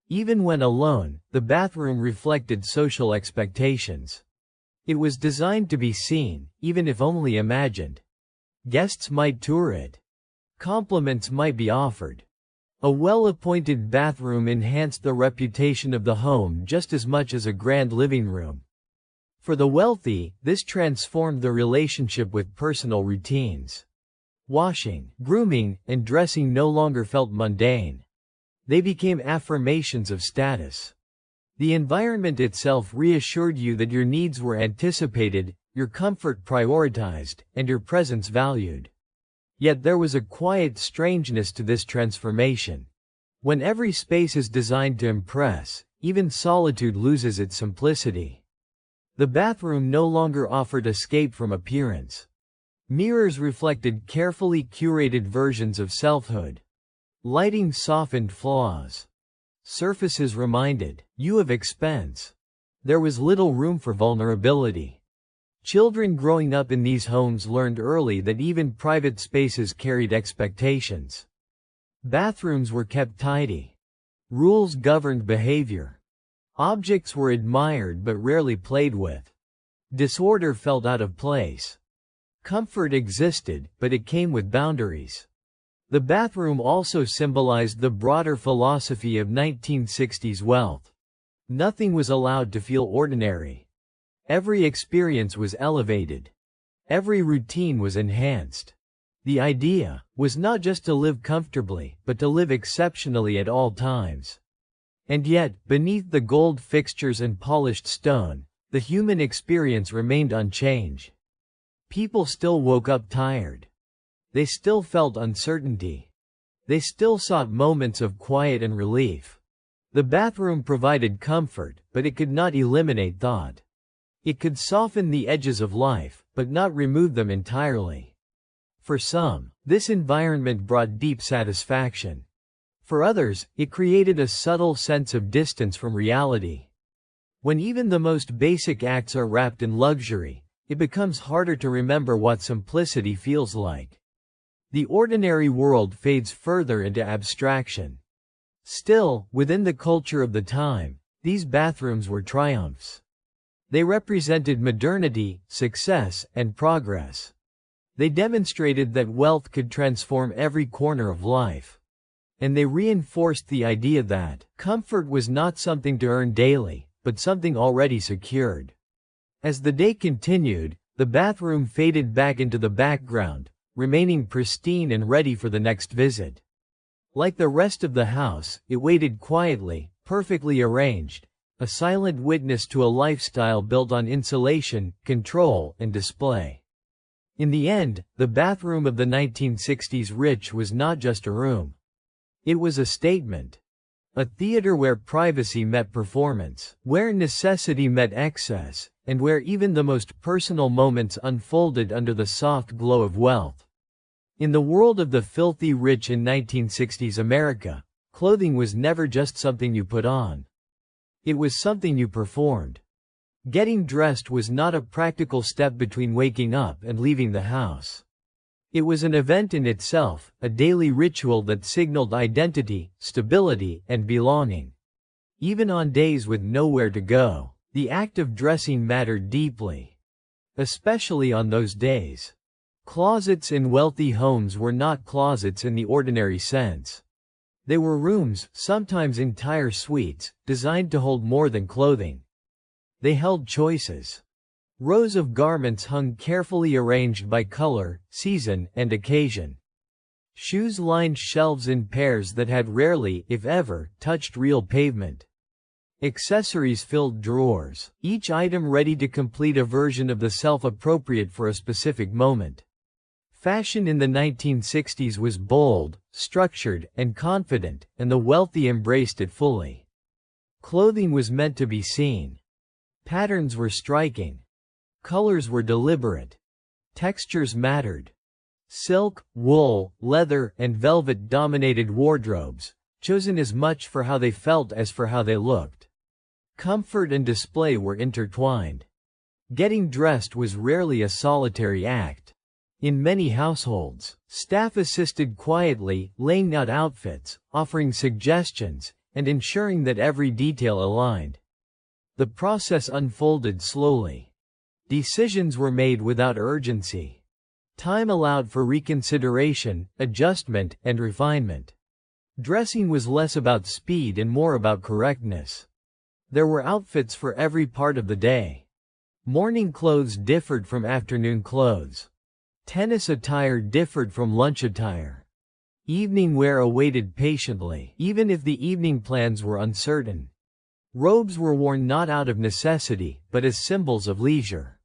Even when alone, the bathroom reflected social expectations. It was designed to be seen, even if only imagined. Guests might tour it. Compliments might be offered. A well-appointed bathroom enhanced the reputation of the home just as much as a grand living room. For the wealthy, this transformed the relationship with personal routines. Washing, grooming, and dressing no longer felt mundane. They became affirmations of status. The environment itself reassured you that your needs were anticipated, your comfort prioritized, and your presence valued. Yet there was a quiet strangeness to this transformation. When every space is designed to impress, even solitude loses its simplicity. The bathroom no longer offered escape from appearance. Mirrors reflected carefully curated versions of selfhood. Lighting softened flaws. Surfaces reminded you of expense. There was little room for vulnerability. Children growing up in these homes learned early that even private spaces carried expectations. Bathrooms were kept tidy. Rules governed behavior. Objects were admired but rarely played with. Disorder felt out of place. Comfort existed, but it came with boundaries. The bathroom also symbolized the broader philosophy of 1960s wealth. Nothing was allowed to feel ordinary. Every experience was elevated. Every routine was enhanced. The idea was not just to live comfortably, but to live exceptionally at all times. And yet, beneath the gold fixtures and polished stone, the human experience remained unchanged. People still woke up tired. They still felt uncertainty. They still sought moments of quiet and relief. The bathroom provided comfort, but it could not eliminate thought. It could soften the edges of life, but not remove them entirely. For some, this environment brought deep satisfaction. For others, it created a subtle sense of distance from reality. When even the most basic acts are wrapped in luxury, it becomes harder to remember what simplicity feels like. The ordinary world fades further into abstraction. Still, within the culture of the time, these bathrooms were triumphs. They represented modernity, success, and progress. They demonstrated that wealth could transform every corner of life. And they reinforced the idea that comfort was not something to earn daily, but something already secured. As the day continued, the bathroom faded back into the background, remaining pristine and ready for the next visit. Like the rest of the house, it waited quietly, perfectly arranged, a silent witness to a lifestyle built on insulation, control, and display. In the end, the bathroom of the 1960s rich was not just a room. It was a statement. A theater where privacy met performance, where necessity met excess, and where even the most personal moments unfolded under the soft glow of wealth. In the world of the filthy rich in 1960s America, clothing was never just something you put on. It was something you performed. Getting dressed was not a practical step between waking up and leaving the house. It was an event in itself, a daily ritual that signaled identity, stability, and belonging. Even on days with nowhere to go, the act of dressing mattered deeply. Especially on those days. Closets in wealthy homes were not closets in the ordinary sense. They were rooms, sometimes entire suites, designed to hold more than clothing. They held choices. Rows of garments hung carefully arranged by color, season, and occasion. Shoes lined shelves in pairs that had rarely, if ever, touched real pavement. Accessories filled drawers, each item ready to complete a version of the self appropriate for a specific moment. Fashion in the 1960s was bold, structured, and confident, and the wealthy embraced it fully. Clothing was meant to be seen. Patterns were striking. Colors were deliberate. Textures mattered. Silk, wool, leather, and velvet dominated wardrobes, chosen as much for how they felt as for how they looked. Comfort and display were intertwined. Getting dressed was rarely a solitary act. In many households, staff assisted quietly, laying out outfits, offering suggestions, and ensuring that every detail aligned. The process unfolded slowly. Decisions were made without urgency. Time allowed for reconsideration, adjustment, and refinement. Dressing was less about speed and more about correctness. There were outfits for every part of the day. Morning clothes differed from afternoon clothes. Tennis attire differed from lunch attire. Evening wear awaited patiently, even if the evening plans were uncertain. Robes were worn not out of necessity, but as symbols of leisure.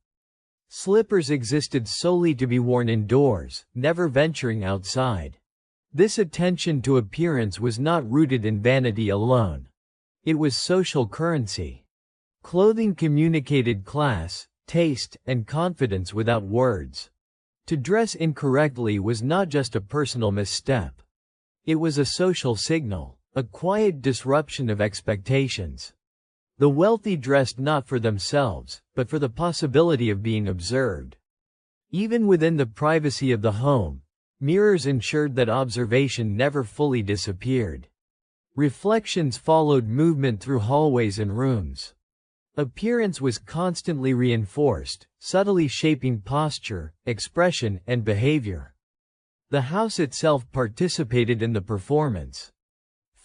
Slippers existed solely to be worn indoors, never venturing outside. This attention to appearance was not rooted in vanity alone. It was social currency. Clothing communicated class, taste, and confidence without words. To dress incorrectly was not just a personal misstep. It was a social signal, a quiet disruption of expectations. The wealthy dressed not for themselves, but for the possibility of being observed. Even within the privacy of the home, mirrors ensured that observation never fully disappeared. Reflections followed movement through hallways and rooms. Appearance was constantly reinforced, subtly shaping posture, expression, and behavior. The house itself participated in the performance.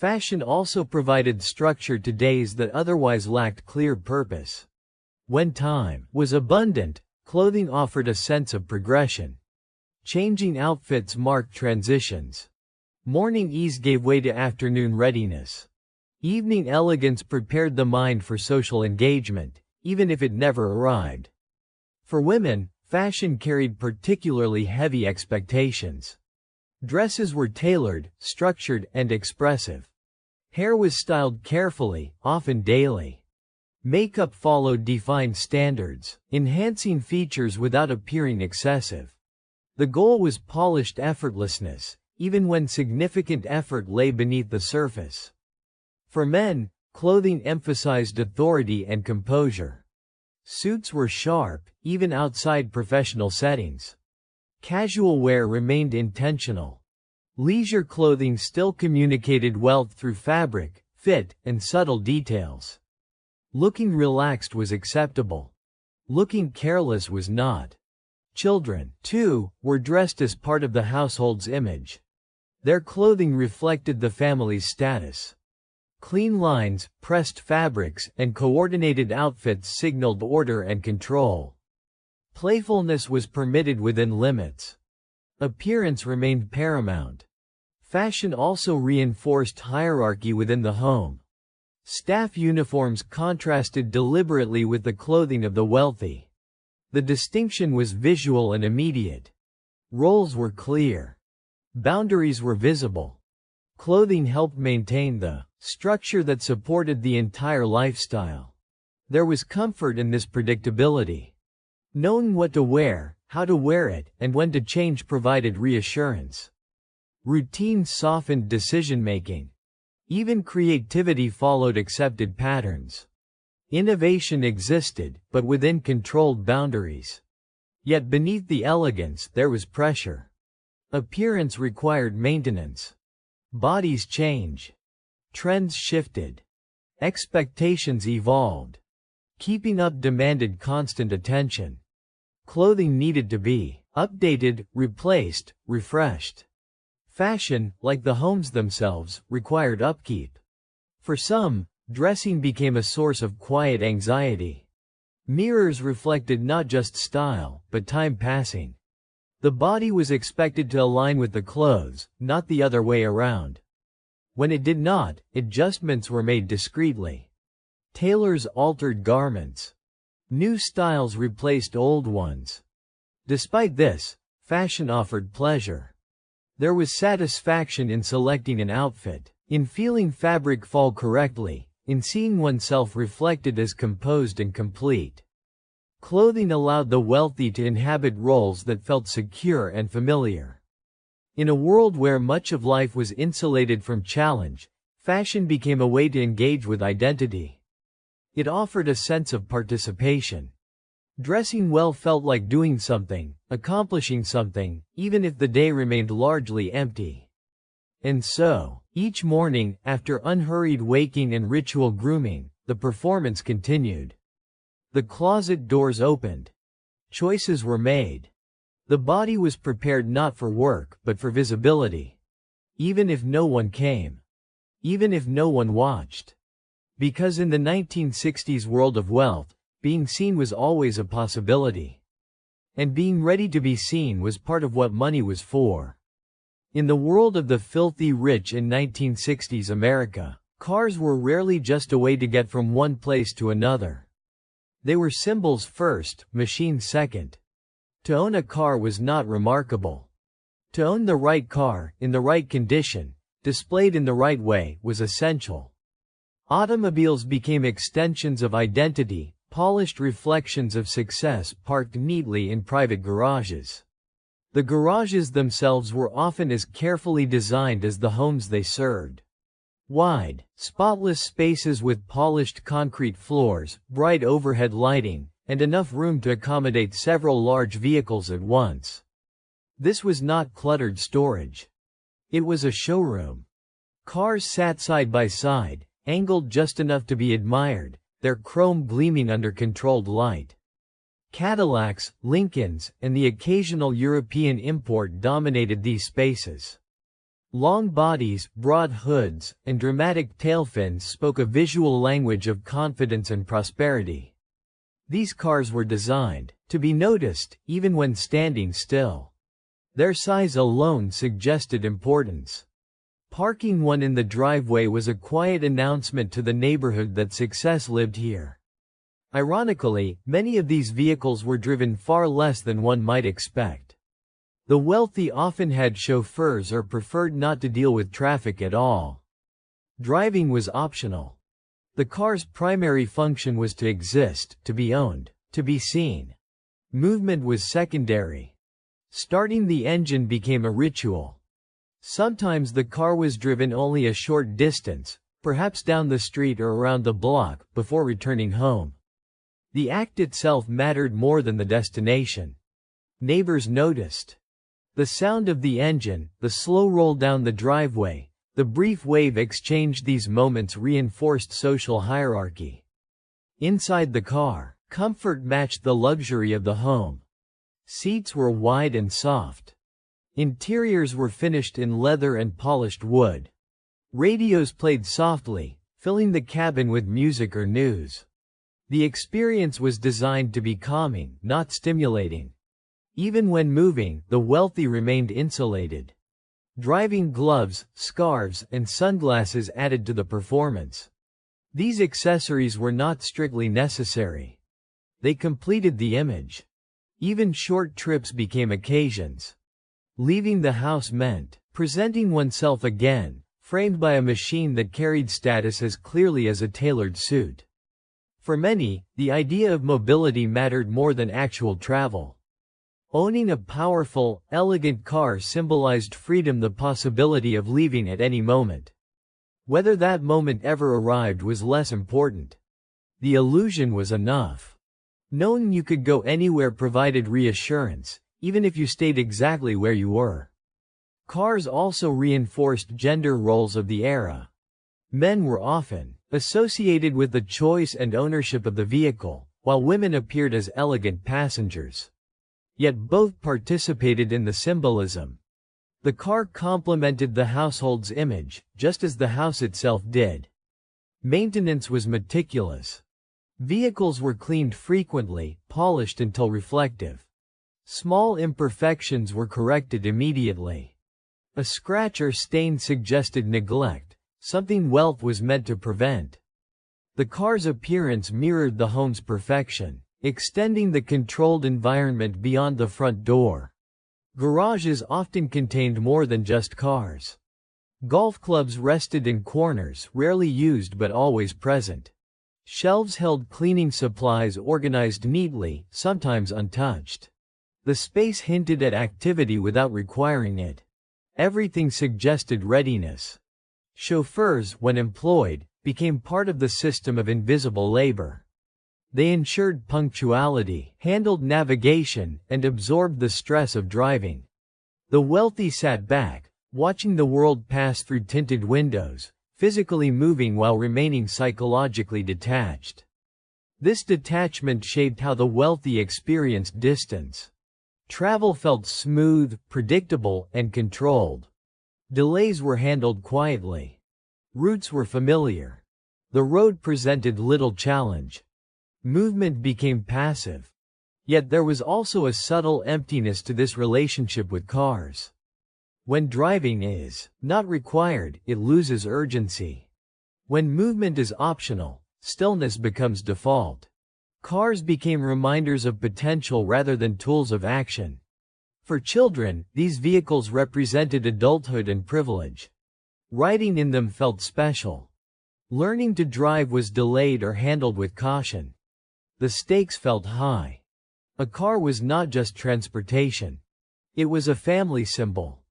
Fashion also provided structure to days that otherwise lacked clear purpose. When time was abundant, clothing offered a sense of progression. Changing outfits marked transitions. Morning ease gave way to afternoon readiness. Evening elegance prepared the mind for social engagement, even if it never arrived. For women, fashion carried particularly heavy expectations. Dresses were tailored, structured, and expressive. Hair was styled carefully, often daily. Makeup followed defined standards, enhancing features without appearing excessive. The goal was polished effortlessness, even when significant effort lay beneath the surface. For men, clothing emphasized authority and composure. Suits were sharp, even outside professional settings. Casual wear remained intentional. Leisure clothing still communicated wealth through fabric, fit, and subtle details. Looking relaxed was acceptable. Looking careless was not. Children, too, were dressed as part of the household's image. Their clothing reflected the family's status. Clean lines, pressed fabrics, and coordinated outfits signaled order and control. Playfulness was permitted within limits. Appearance remained paramount. Fashion also reinforced hierarchy within the home. Staff uniforms contrasted deliberately with the clothing of the wealthy. The distinction was visual and immediate. Roles were clear. Boundaries were visible. Clothing helped maintain the structure that supported the entire lifestyle. There was comfort in this predictability. Knowing what to wear, how to wear it, and when to change provided reassurance. Routine softened decision-making. Even creativity followed accepted patterns. Innovation existed, but within controlled boundaries. Yet beneath the elegance there was pressure. Appearance required maintenance. Bodies change. Trends shifted. Expectations evolved. Keeping up demanded constant attention. Clothing needed to be updated, replaced, refreshed. Fashion, like the homes themselves, required upkeep. For some, dressing became a source of quiet anxiety. Mirrors reflected not just style, but time passing. The body was expected to align with the clothes, not the other way around. When it did not, adjustments were made discreetly. Tailors altered garments. New styles replaced old ones. Despite this, fashion offered pleasure. There was satisfaction in selecting an outfit, in feeling fabric fall correctly, in seeing oneself reflected as composed and complete. Clothing allowed the wealthy to inhabit roles that felt secure and familiar. In a world where much of life was insulated from challenge, fashion became a way to engage with identity. It offered a sense of participation. Dressing well felt like doing something, accomplishing something, even if the day remained largely empty. And so, each morning, after unhurried waking and ritual grooming, the performance continued. The closet doors opened. Choices were made. The body was prepared not for work, but for visibility. Even if no one came. Even if no one watched. Because in the 1960s world of wealth, being seen was always a possibility. And being ready to be seen was part of what money was for. In the world of the filthy rich in 1960s America, cars were rarely just a way to get from one place to another. They were symbols first, machines second. To own a car was not remarkable. To own the right car, in the right condition, displayed in the right way, was essential. Automobiles became extensions of identity, polished reflections of success parked neatly in private garages. The garages themselves were often as carefully designed as the homes they served. Wide, spotless spaces with polished concrete floors, bright overhead lighting, and enough room to accommodate several large vehicles at once. This was not cluttered storage. It was a showroom. Cars sat side by side, angled just enough to be admired, their chrome gleaming under controlled light. Cadillacs, Lincolns, and the occasional European import dominated these spaces. Long bodies, broad hoods, and dramatic tail fins spoke a visual language of confidence and prosperity. These cars were designed to be noticed, even when standing still. Their size alone suggested importance. Parking one in the driveway was a quiet announcement to the neighborhood that success lived here. Ironically, many of these vehicles were driven far less than one might expect. The wealthy often had chauffeurs or preferred not to deal with traffic at all. Driving was optional. The car's primary function was to exist, to be owned, to be seen. Movement was secondary. Starting the engine became a ritual. Sometimes the car was driven only a short distance, perhaps down the street or around the block, before returning home. The act itself mattered more than the destination. Neighbors noticed. The sound of the engine, the slow roll down the driveway, the brief wave exchange, these moments reinforced social hierarchy. Inside the car, comfort matched the luxury of the home. Seats were wide and soft. Interiors were finished in leather and polished wood. Radios played softly, filling the cabin with music or news. The experience was designed to be calming, not stimulating. Even when moving, the wealthy remained insulated. Driving gloves, scarves, and sunglasses added to the performance. These accessories were not strictly necessary. They completed the image. Even short trips became occasions. Leaving the house meant presenting oneself again, framed by a machine that carried status as clearly as a tailored suit. For many, the idea of mobility mattered more than actual travel. Owning a powerful, elegant car symbolized freedom, the possibility of leaving at any moment. Whether that moment ever arrived was less important. The illusion was enough. Knowing you could go anywhere provided reassurance, even if you stayed exactly where you were. Cars also reinforced gender roles of the era. Men were often associated with the choice and ownership of the vehicle, while women appeared as elegant passengers. Yet both participated in the symbolism. The car complemented the household's image, just as the house itself did. Maintenance was meticulous. Vehicles were cleaned frequently, polished until reflective. Small imperfections were corrected immediately. A scratch or stain suggested neglect, something wealth was meant to prevent. The car's appearance mirrored the home's perfection, extending the controlled environment beyond the front door. Garages often contained more than just cars. Golf clubs rested in corners, rarely used but always present. Shelves held cleaning supplies organized neatly, sometimes untouched. The space hinted at activity without requiring it. Everything suggested readiness. Chauffeurs, when employed, became part of the system of invisible labor. They ensured punctuality, handled navigation, and absorbed the stress of driving. The wealthy sat back, watching the world pass through tinted windows, physically moving while remaining psychologically detached. This detachment shaped how the wealthy experienced distance. Travel felt smooth, predictable, and controlled. Delays were handled quietly. Routes were familiar. The road presented little challenge. Movement became passive. Yet there was also a subtle emptiness to this relationship with cars. When driving is not required, it loses urgency. When movement is optional, stillness becomes default. Cars became reminders of potential rather than tools of action. For children, these vehicles represented adulthood and privilege. Riding in them felt special. Learning to drive was delayed or handled with caution. The stakes felt high. A car was not just transportation. It was a family symbol.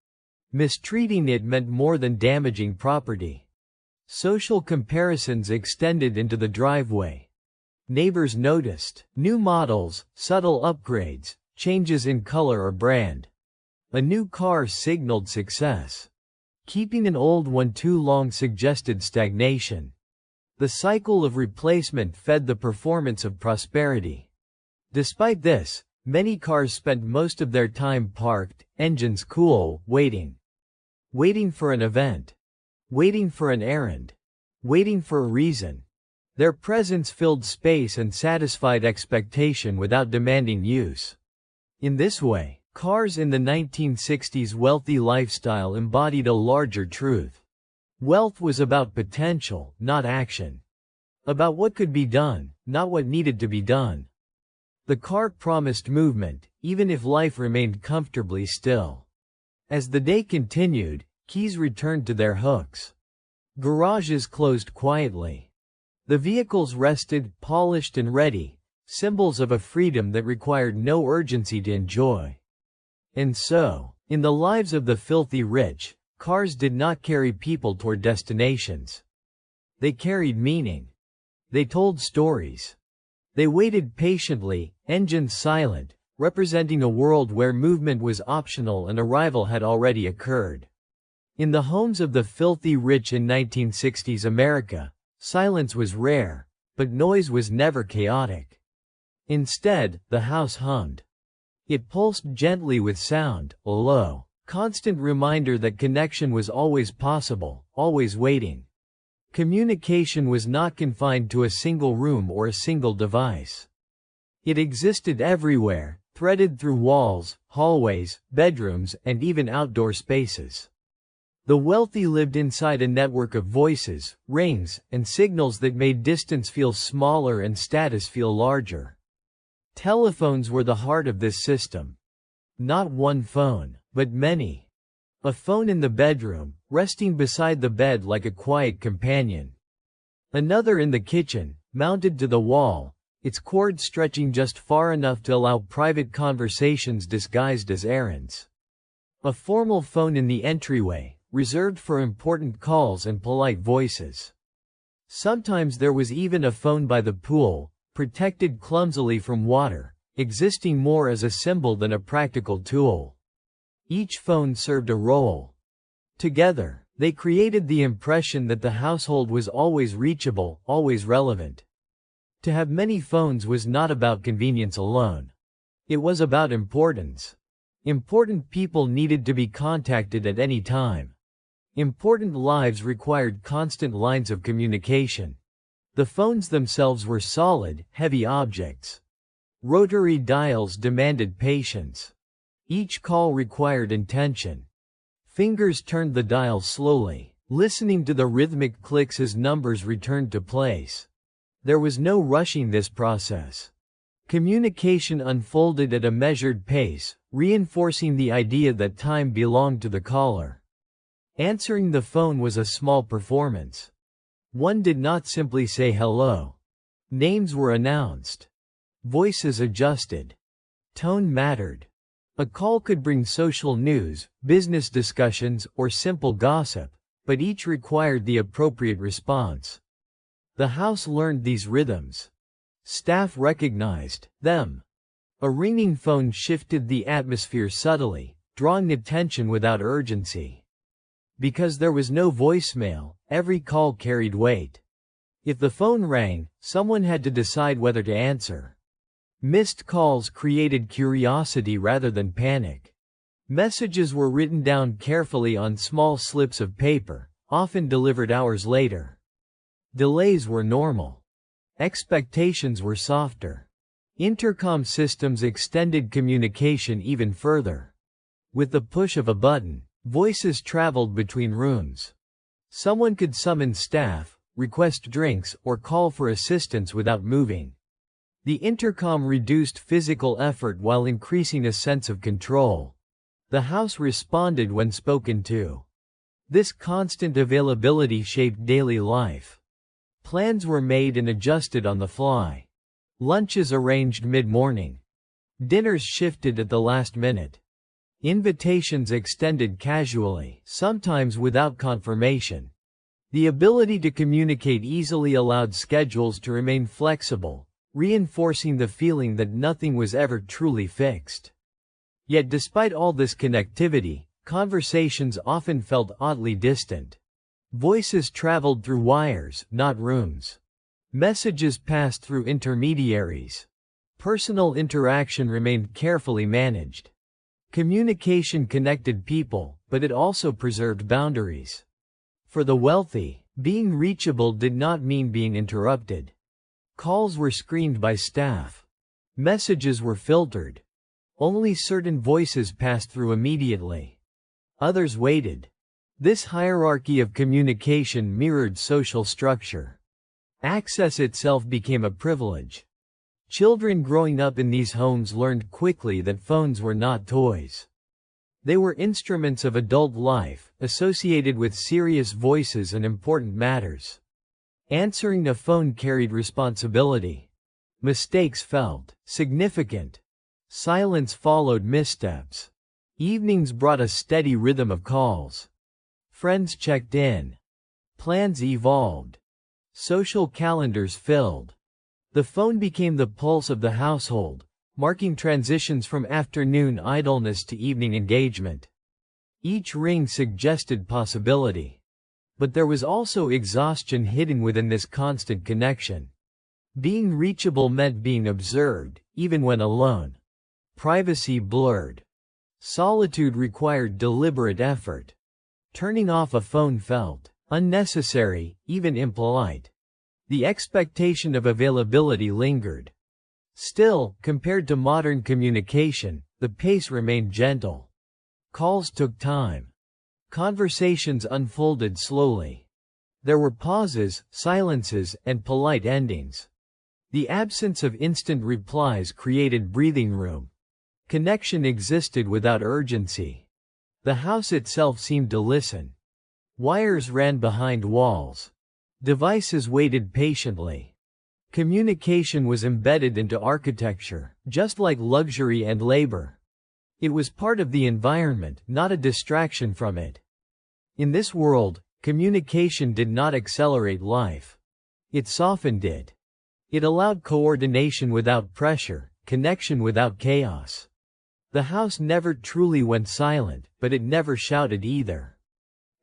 Mistreating it meant more than damaging property. Social comparisons extended into the driveway. Neighbors noticed new models, subtle upgrades, changes in color or brand. A new car signaled success. Keeping an old one too long suggested stagnation. The cycle of replacement fed the performance of prosperity. Despite this, many cars spent most of their time parked, engines cool, waiting. Waiting for an event. Waiting for an errand. Waiting for a reason. Their presence filled space and satisfied expectation without demanding use. In this way, Cars in the 1960s wealthy lifestyle embodied a larger truth. Wealth was about potential, not action. About what could be done, not what needed to be done. The car promised movement, even if life remained comfortably still. As the day continued, keys returned to their hooks. Garages closed quietly. The vehicles rested, polished and ready, symbols of a freedom that required no urgency to enjoy. And so, in the lives of the filthy rich, cars did not carry people toward destinations. They carried meaning. They told stories. They waited patiently, engines silent, representing a world where movement was optional and arrival had already occurred. In the homes of the filthy rich in 1960s America, silence was rare, but noise was never chaotic. Instead, the house hummed. It pulsed gently with sound, a low, constant reminder that connection was always possible, always waiting. Communication was not confined to a single room or a single device. It existed everywhere, threaded through walls, hallways, bedrooms, and even outdoor spaces. The wealthy lived inside a network of voices, rings, and signals that made distance feel smaller and status feel larger. Telephones were the heart of this system. Not one phone, but many. A phone in the bedroom, resting beside the bed like a quiet companion. Another in the kitchen, mounted to the wall, its cord stretching just far enough to allow private conversations disguised as errands. A formal phone in the entryway, reserved for important calls and polite voices. Sometimes there was even a phone by the pool, protected clumsily from water, existing more as a symbol than a practical tool. Each phone served a role. Together, they created the impression that the household was always reachable, always relevant. To have many phones was not about convenience alone. It was about importance. Important people needed to be contacted at any time. Important lives required constant lines of communication. The phones themselves were solid, heavy objects. Rotary dials demanded patience. Each call required intention. Fingers turned the dial slowly, listening to the rhythmic clicks as numbers returned to place. There was no rushing this process. Communication unfolded at a measured pace, reinforcing the idea that time belonged to the caller. Answering the phone was a small performance. One did not simply say hello. Names were announced. Voices adjusted. Tone mattered. A call could bring social news, business discussions, or simple gossip, but each required the appropriate response. The house learned these rhythms. Staff recognized them. A ringing phone shifted the atmosphere subtly, drawing attention without urgency. Because there was no voicemail, every call carried weight. If the phone rang, someone had to decide whether to answer. Missed calls created curiosity rather than panic. Messages were written down carefully on small slips of paper, often delivered hours later. Delays were normal. Expectations were softer. Intercom systems extended communication even further. With the push of a button, voices traveled between rooms. Someone could summon staff, request drinks, or call for assistance without moving. The intercom reduced physical effort while increasing a sense of control. The house responded when spoken to. This constant availability shaped daily life. Plans were made and adjusted on the fly. Lunches arranged mid-morning. Dinners shifted at the last minute. Invitations extended casually, sometimes without confirmation. The ability to communicate easily allowed schedules to remain flexible, reinforcing the feeling that nothing was ever truly fixed. Yet despite all this connectivity, conversations often felt oddly distant. Voices traveled through wires, not rooms. Messages passed through intermediaries. Personal interaction remained carefully managed. Communication connected people, but it also preserved boundaries. For the wealthy, being reachable did not mean being interrupted. Calls were screened by staff. Messages were filtered. Only certain voices passed through immediately. Others waited. This hierarchy of communication mirrored social structure. Access itself became a privilege. Children growing up in these homes learned quickly that phones were not toys. They were instruments of adult life, associated with serious voices and important matters. Answering a phone carried responsibility. Mistakes felt significant. Silence followed missteps. Evenings brought a steady rhythm of calls. Friends checked in. Plans evolved. Social calendars filled. The phone became the pulse of the household, marking transitions from afternoon idleness to evening engagement. Each ring suggested possibility. But there was also exhaustion hidden within this constant connection. Being reachable meant being observed, even when alone. Privacy blurred. Solitude required deliberate effort. Turning off a phone felt unnecessary, even impolite. The expectation of availability lingered. Still, compared to modern communication, the pace remained gentle. Calls took time. Conversations unfolded slowly. There were pauses, silences, and polite endings. The absence of instant replies created breathing room. Connection existed without urgency. The house itself seemed to listen. Wires ran behind walls. Devices waited patiently. Communication was embedded into architecture, just like luxury and labor. It was part of the environment, not a distraction from it. In this world, communication did not accelerate life. It softened it. It allowed coordination without pressure, connection without chaos. The house never truly went silent, but it never shouted either.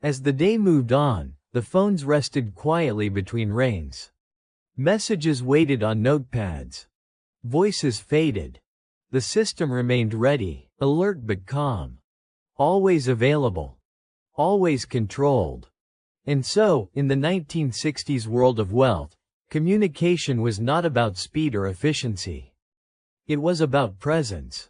As the day moved on, the phones rested quietly between rings. Messages waited on notepads. Voices faded. The system remained ready, alert but calm. Always available. Always controlled. And so, in the 1960s world of wealth, communication was not about speed or efficiency. It was about presence.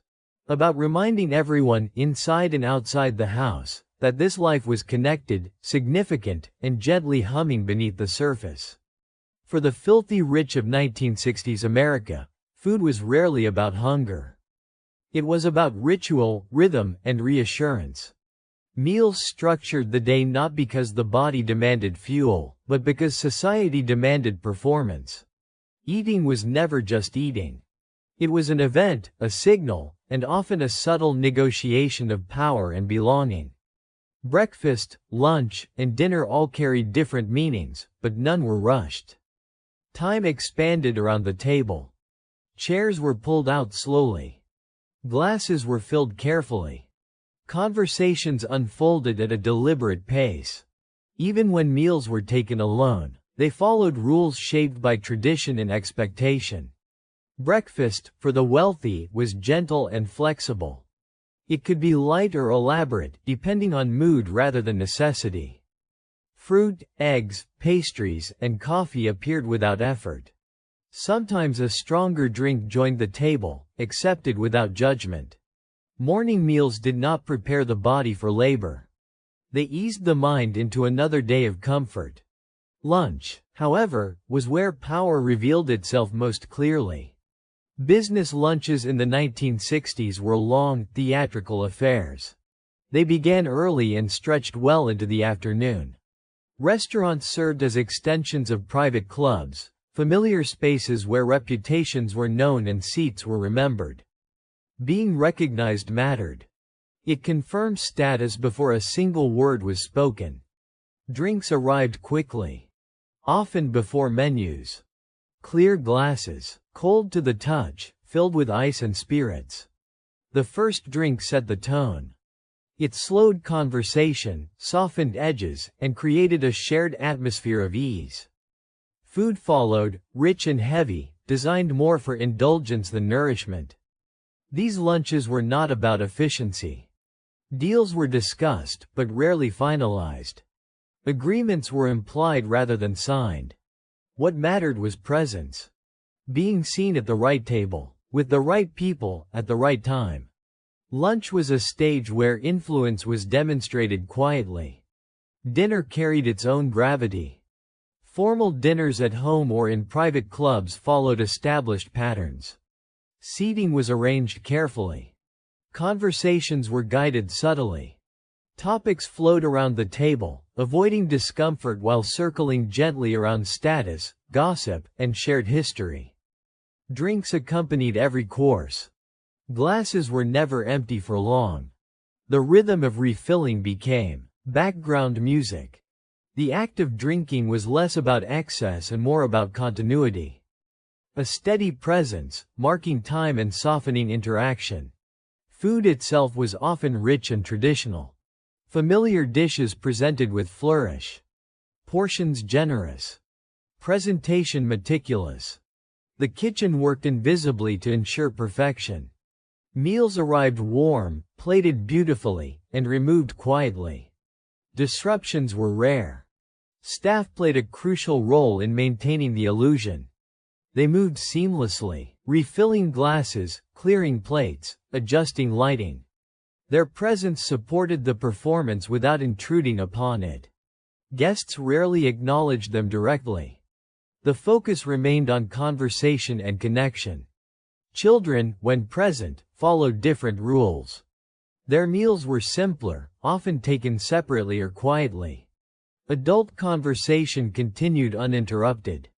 About reminding everyone, inside and outside the house, that this life was connected, significant, and gently humming beneath the surface. For the filthy rich of 1960s America, food was rarely about hunger. It was about ritual, rhythm, and reassurance. Meals structured the day not because the body demanded fuel, but because society demanded performance. Eating was never just eating. It was an event, a signal, and often a subtle negotiation of power and belonging. Breakfast, lunch, and dinner all carried different meanings, but none were rushed. Time expanded around the table. Chairs were pulled out slowly. Glasses were filled carefully. Conversations unfolded at a deliberate pace. Even when meals were taken alone, they followed rules shaped by tradition and expectation. Breakfast, for the wealthy, was gentle and flexible. It could be light or elaborate, depending on mood rather than necessity. Fruit, eggs, pastries, and coffee appeared without effort. Sometimes a stronger drink joined the table, accepted without judgment. Morning meals did not prepare the body for labor. They eased the mind into another day of comfort. Lunch, however, was where power revealed itself most clearly. Business lunches in the 1960s were long, theatrical affairs. They began early and stretched well into the afternoon. Restaurants served as extensions of private clubs, familiar spaces where reputations were known and seats were remembered. Being recognized mattered. It confirmed status before a single word was spoken. Drinks arrived quickly. Often before menus. Clear glasses, cold to the touch, filled with ice and spirits. The first drink set the tone. It slowed conversation, softened edges, and created a shared atmosphere of ease. Food followed, rich and heavy, designed more for indulgence than nourishment. These lunches were not about efficiency. Deals were discussed, but rarely finalized. Agreements were implied rather than signed. What mattered was presence. Being seen at the right table, with the right people, at the right time. Lunch was a stage where influence was demonstrated quietly. Dinner carried its own gravity. Formal dinners at home or in private clubs followed established patterns. Seating was arranged carefully. Conversations were guided subtly. Topics flowed around the table, avoiding discomfort while circling gently around status, gossip, and shared history. Drinks accompanied every course. Glasses were never empty for long. The rhythm of refilling became background music. The act of drinking was less about excess and more about continuity. A steady presence, marking time and softening interaction. Food itself was often rich and traditional. Familiar dishes presented with flourish. Portions generous. Presentation meticulous. The kitchen worked invisibly to ensure perfection. Meals arrived warm, plated beautifully, and removed quietly. Disruptions were rare. Staff played a crucial role in maintaining the illusion. They moved seamlessly, refilling glasses, clearing plates, adjusting lighting. Their presence supported the performance without intruding upon it. Guests rarely acknowledged them directly. The focus remained on conversation and connection. Children, when present, followed different rules. Their meals were simpler, often taken separately or quietly. Adult conversation continued uninterrupted.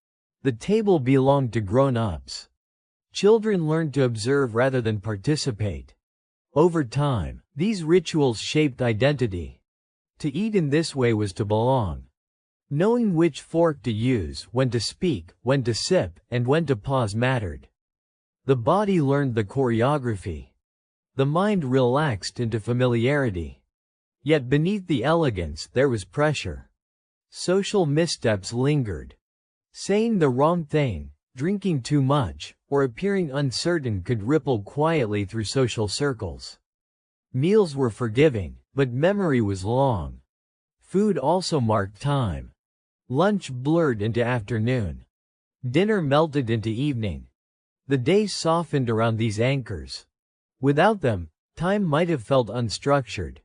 The table belonged to grown-ups. Children learned to observe rather than participate. Over time, these rituals shaped identity. To eat in this way was to belong. Knowing which fork to use, when to speak, when to sip, and when to pause mattered. The body learned the choreography. The mind relaxed into familiarity. Yet beneath the elegance there was pressure. Social missteps lingered. Saying the wrong thing, drinking too much, or appearing uncertain could ripple quietly through social circles. Meals were forgiving, but memory was long. Food also marked time. Lunch blurred into afternoon. Dinner melted into evening. The days softened around these anchors. Without them, time might have felt unstructured.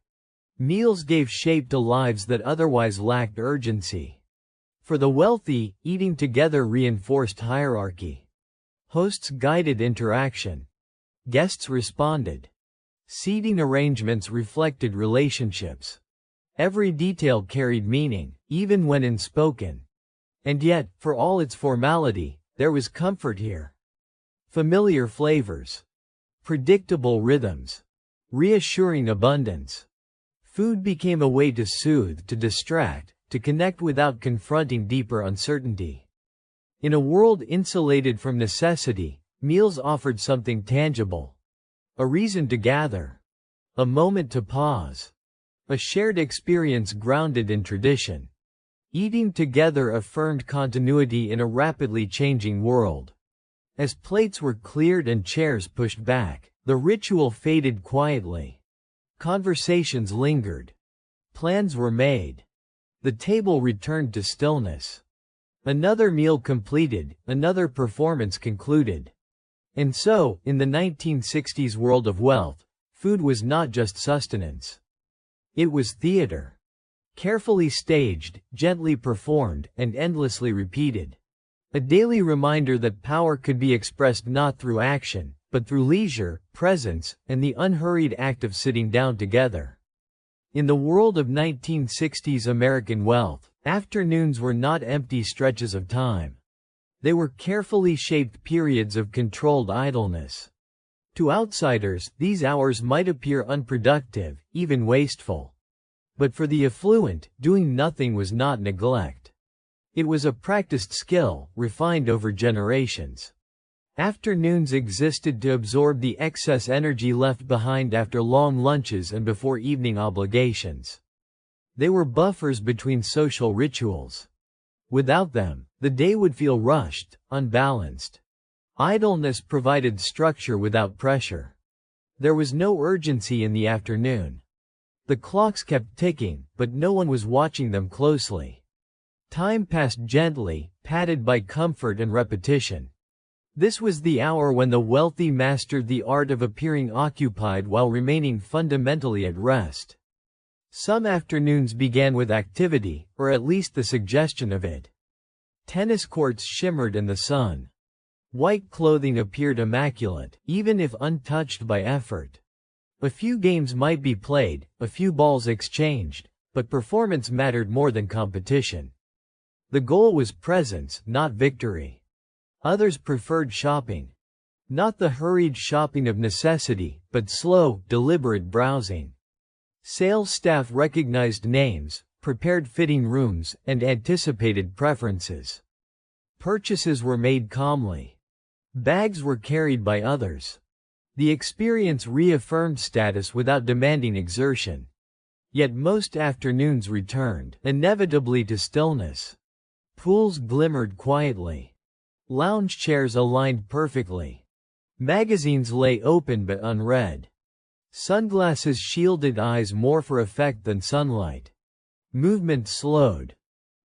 Meals gave shape to lives that otherwise lacked urgency. For the wealthy, eating together reinforced hierarchy. Hosts guided interaction. Guests responded. Seating arrangements reflected relationships. Every detail carried meaning, even when unspoken. And yet, for all its formality, there was comfort here. Familiar flavors. Predictable rhythms. Reassuring abundance. Food became a way to soothe, to distract, to connect without confronting deeper uncertainty. In a world insulated from necessity, meals offered something tangible. A reason to gather. A moment to pause. A shared experience grounded in tradition. Eating together affirmed continuity in a rapidly changing world. As plates were cleared and chairs pushed back, the ritual faded quietly. Conversations lingered. Plans were made. The table returned to stillness. Another meal completed, another performance concluded. And so, in the 1960s world of wealth, food was not just sustenance. It was theater. Carefully staged, gently performed, and endlessly repeated. A daily reminder that power could be expressed not through action, but through leisure, presence, and the unhurried act of sitting down together. In the world of 1960s American wealth, afternoons were not empty stretches of time. They were carefully shaped periods of controlled idleness. To outsiders, these hours might appear unproductive, even wasteful. But for the affluent, doing nothing was not neglect. It was a practiced skill, refined over generations. Afternoons existed to absorb the excess energy left behind after long lunches and before evening obligations. They were buffers between social rituals. Without them, the day would feel rushed, unbalanced. Idleness provided structure without pressure. There was no urgency in the afternoon. The clocks kept ticking, but no one was watching them closely. Time passed gently, padded by comfort and repetition. This was the hour when the wealthy mastered the art of appearing occupied while remaining fundamentally at rest. Some afternoons began with activity, or at least the suggestion of it. Tennis courts shimmered in the sun. White clothing appeared immaculate, even if untouched by effort. A few games might be played, a few balls exchanged, but performance mattered more than competition. The goal was presence, not victory. Others preferred shopping. Not the hurried shopping of necessity, but slow, deliberate browsing. Sales staff recognized names, prepared fitting rooms, and anticipated preferences. Purchases were made calmly. Bags were carried by others. The experience reaffirmed status without demanding exertion. Yet most afternoons returned, inevitably, to stillness. Pools glimmered quietly. Lounge chairs aligned perfectly. Magazines lay open but unread. Sunglasses shielded eyes more for effect than sunlight. Movement slowed.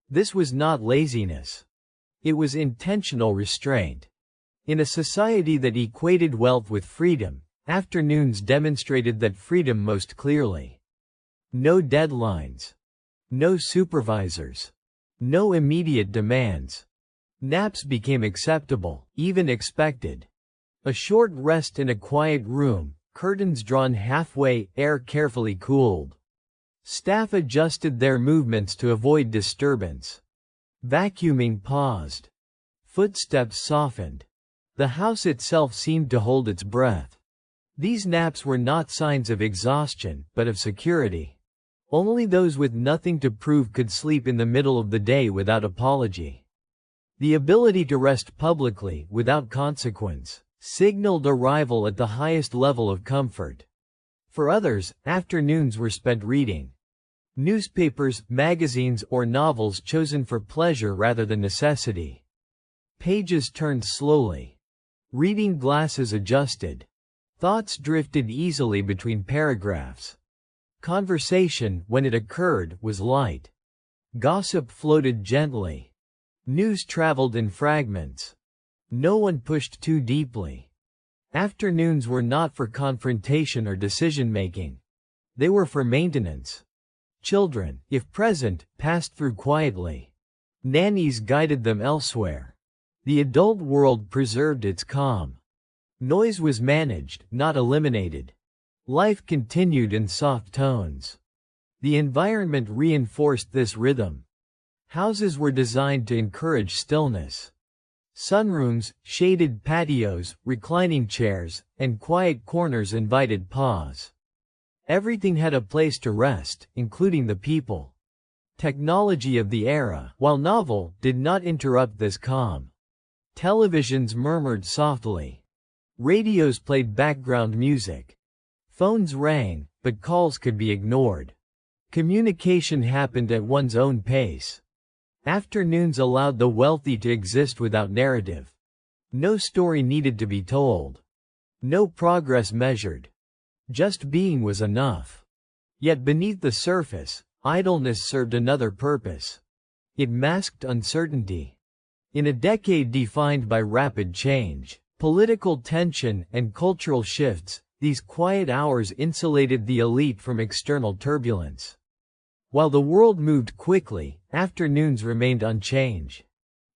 This was not laziness. It was intentional restraint. In a society that equated wealth with freedom, afternoons demonstrated that freedom most clearly. No deadlines. No supervisors. No immediate demands. Naps became acceptable, even expected. A short rest in a quiet room, curtains drawn halfway, air carefully cooled. Staff adjusted their movements to avoid disturbance. Vacuuming paused. Footsteps softened. The house itself seemed to hold its breath. These naps were not signs of exhaustion, but of security. Only those with nothing to prove could sleep in the middle of the day without apology. The ability to rest publicly, without consequence, signaled arrival at the highest level of comfort. For others, afternoons were spent reading. Newspapers, magazines, or novels chosen for pleasure rather than necessity. Pages turned slowly. Reading glasses adjusted. Thoughts drifted easily between paragraphs. Conversation, when it occurred, was light. Gossip floated gently. News traveled in fragments. No one pushed too deeply. Afternoons were not for confrontation or decision-making. They were for maintenance. Children, if present, passed through quietly. Nannies guided them elsewhere. The adult world preserved its calm. Noise was managed, not eliminated. Life continued in soft tones. The environment reinforced this rhythm. Houses were designed to encourage stillness. Sunrooms, shaded patios, reclining chairs, and quiet corners invited pause. Everything had a place to rest, including the people. Technology of the era, while novel, did not interrupt this calm. Televisions murmured softly. Radios played background music. Phones rang, but calls could be ignored. Communication happened at one's own pace. Afternoons allowed the wealthy to exist without narrative. No story needed to be told. No progress measured. Just being was enough. Yet beneath the surface, idleness served another purpose. It masked uncertainty. In a decade defined by rapid change, political tension, and cultural shifts, these quiet hours insulated the elite from external turbulence. While the world moved quickly, afternoons remained unchanged.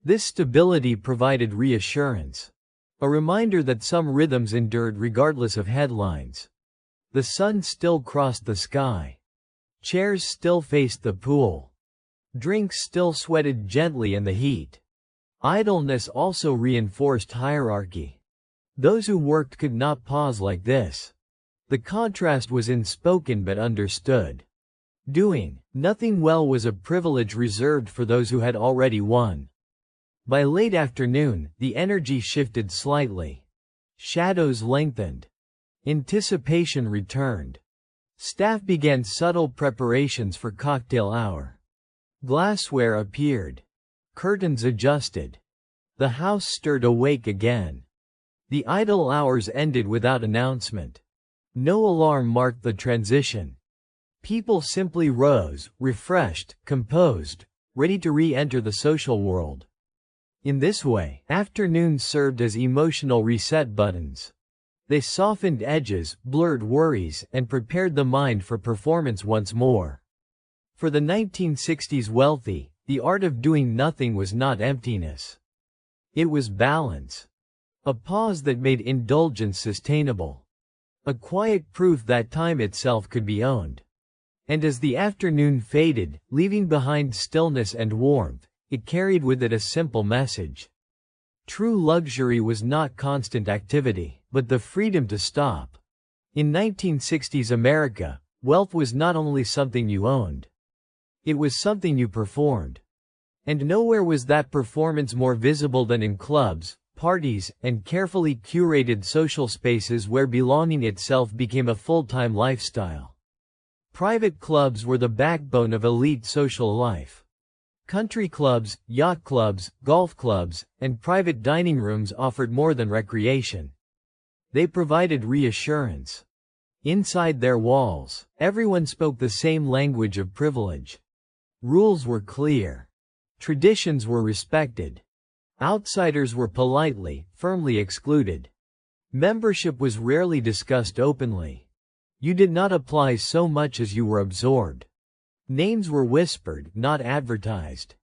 This stability provided reassurance. A reminder that some rhythms endured regardless of headlines. The sun still crossed the sky. Chairs still faced the pool. Drinks still sweated gently in the heat. Idleness also reinforced hierarchy. Those who worked could not pause like this. The contrast was unspoken but understood. Doing nothing well was a privilege reserved for those who had already won. By late afternoon, the energy shifted slightly. Shadows lengthened. Anticipation returned. Staff began subtle preparations for cocktail hour. Glassware appeared. Curtains adjusted. The house stirred awake again. The idle hours ended without announcement. No alarm marked the transition. People simply rose, refreshed, composed, ready to re-enter the social world. In this way, afternoons served as emotional reset buttons. They softened edges, blurred worries, and prepared the mind for performance once more. For the 1960s wealthy, the art of doing nothing was not emptiness. It was balance. A pause that made indulgence sustainable. A quiet proof that time itself could be owned. And as the afternoon faded, leaving behind stillness and warmth, it carried with it a simple message. True luxury was not constant activity, but the freedom to stop. In 1960s America, wealth was not only something you owned. It was something you performed. And nowhere was that performance more visible than in clubs, parties, and carefully curated social spaces where belonging itself became a full-time lifestyle. Private clubs were the backbone of elite social life. Country clubs, yacht clubs, golf clubs, and private dining rooms offered more than recreation. They provided reassurance. Inside their walls, everyone spoke the same language of privilege. Rules were clear. Traditions were respected. Outsiders were politely, firmly excluded. Membership was rarely discussed openly. You did not apply so much as you were absorbed. Names were whispered, not advertised.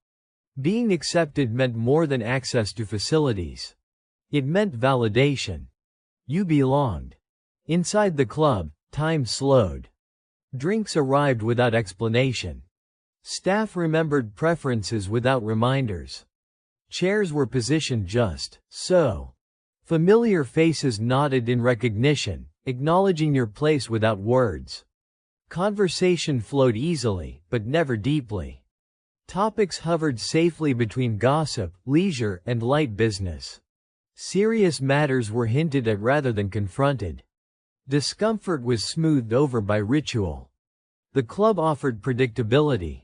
Being accepted meant more than access to facilities. It meant validation. You belonged. Inside the club, time slowed. Drinks arrived without explanation. Staff remembered preferences without reminders. Chairs were positioned just so. Familiar faces nodded in recognition, acknowledging your place without words. Conversation flowed easily, but never deeply. Topics hovered safely between gossip, leisure, and light business. Serious matters were hinted at rather than confronted. Discomfort was smoothed over by ritual. The club offered predictability.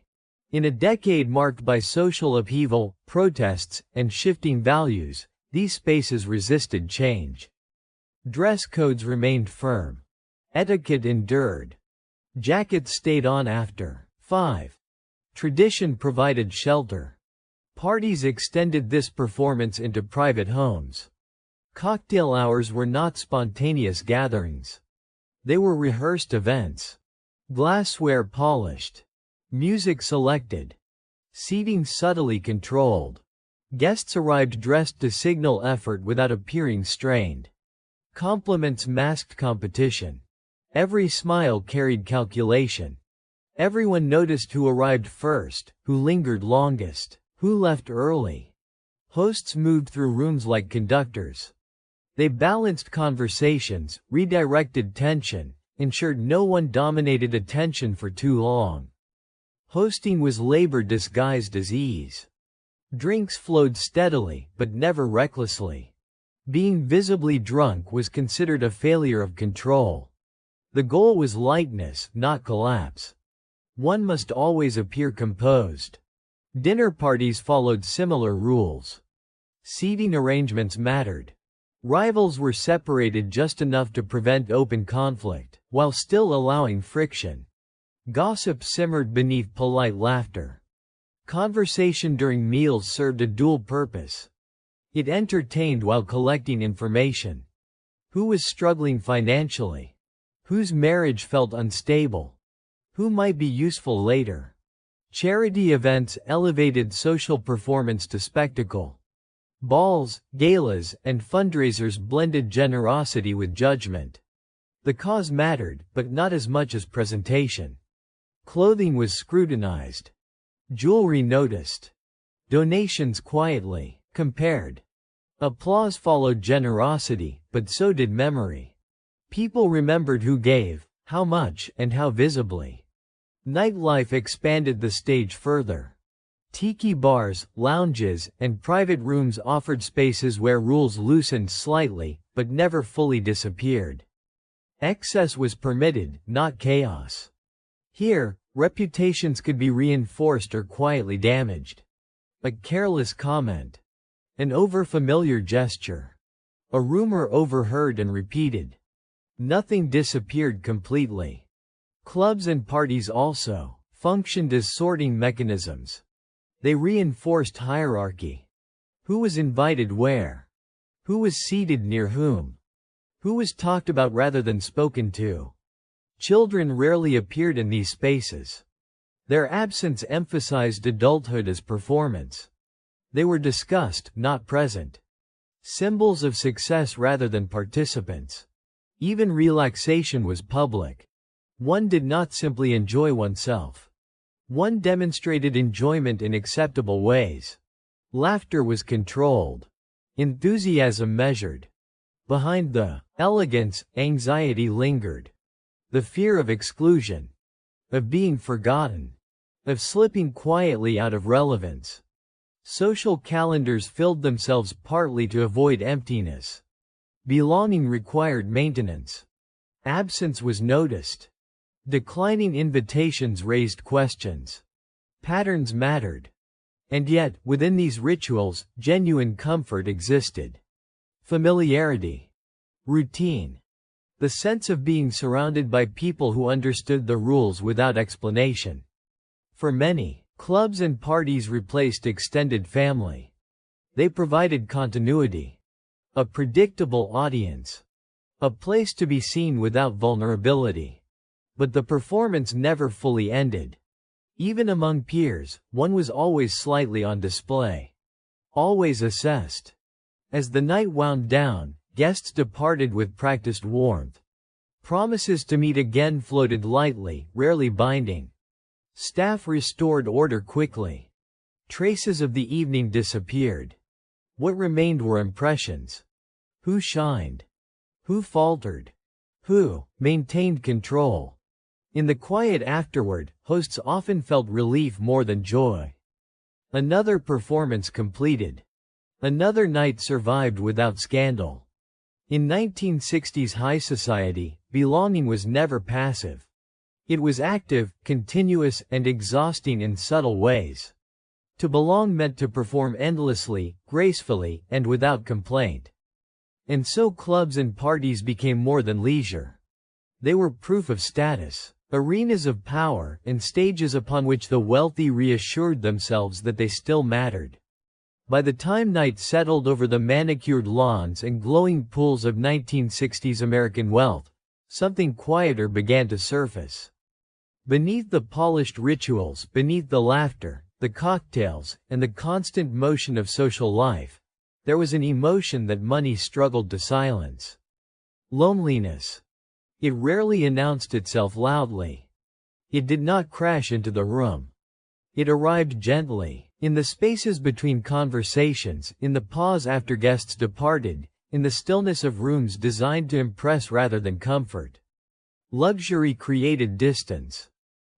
In a decade marked by social upheaval, protests, and shifting values, these spaces resisted change. Dress codes remained firm. Etiquette endured. Jackets stayed on after 5. Tradition provided shelter. Parties extended this performance into private homes. Cocktail hours were not spontaneous gatherings. They were rehearsed events. Glassware polished. Music selected. Seating subtly controlled. Guests arrived dressed to signal effort without appearing strained. Compliments masked competition. Every smile carried calculation. Everyone noticed who arrived first, who lingered longest, who left early. Hosts moved through rooms like conductors. They balanced conversations, redirected tension, ensured no one dominated attention for too long. Hosting was labor disguised as ease. Drinks flowed steadily, but never recklessly. Being visibly drunk was considered a failure of control. The goal was lightness, not collapse. One must always appear composed. Dinner parties followed similar rules. Seating arrangements mattered. Rivals were separated just enough to prevent open conflict, while still allowing friction. Gossip simmered beneath polite laughter. Conversation during meals served a dual purpose. It entertained while collecting information. Who was struggling financially? Whose marriage felt unstable? Who might be useful later? Charity events elevated social performance to spectacle. Balls, galas, and fundraisers blended generosity with judgment. The cause mattered, but not as much as presentation. Clothing was scrutinized. Jewelry noticed. Donations quietly compared. Applause followed generosity, but so did memory. People remembered who gave, how much, and how visibly. Nightlife expanded the stage further. Tiki bars, lounges, and private rooms offered spaces where rules loosened slightly, but never fully disappeared. Excess was permitted, not chaos. Here, reputations could be reinforced or quietly damaged. A careless comment. An overfamiliar gesture. A rumor overheard and repeated. Nothing disappeared completely. Clubs and parties also functioned as sorting mechanisms. They reinforced hierarchy. Who was invited where? Who was seated near whom? Who was talked about rather than spoken to? Children rarely appeared in these spaces. Their absence emphasized adulthood as performance. They were discussed, not present. Symbols of success rather than participants. Even relaxation was public. One did not simply enjoy oneself. One demonstrated enjoyment in acceptable ways. Laughter was controlled. Enthusiasm measured. Behind the elegance, anxiety lingered. The fear of exclusion. Of being forgotten. Of slipping quietly out of relevance. Social calendars filled themselves partly to avoid emptiness. Belonging required maintenance. Absence was noticed. Declining invitations raised questions. Patterns mattered. And yet, within these rituals, genuine comfort existed. Familiarity. Routine. The sense of being surrounded by people who understood the rules without explanation. For many, clubs and parties replaced extended family. They provided continuity. A predictable audience. A place to be seen without vulnerability. But the performance never fully ended. Even among peers, one was always slightly on display. Always assessed. As the night wound down, guests departed with practiced warmth. Promises to meet again floated lightly, rarely binding. Staff restored order quickly. Traces of the evening disappeared. What remained were impressions. Who shined? Who faltered? Who maintained control? In the quiet afterward, hosts often felt relief more than joy. Another performance completed. Another night survived without scandal. In 1960s high society, belonging was never passive. It was active, continuous, and exhausting in subtle ways. To belong meant to perform endlessly, gracefully, and without complaint. And so clubs and parties became more than leisure. They were proof of status. Arenas of power, and stages upon which the wealthy reassured themselves that they still mattered. By the time night settled over the manicured lawns and glowing pools of 1960s American wealth, something quieter began to surface. Beneath the polished rituals, beneath the laughter, the cocktails, and the constant motion of social life, there was an emotion that money struggled to silence. Loneliness. It rarely announced itself loudly. It did not crash into the room. It arrived gently, in the spaces between conversations, in the pause after guests departed, in the stillness of rooms designed to impress rather than comfort. Luxury created distance.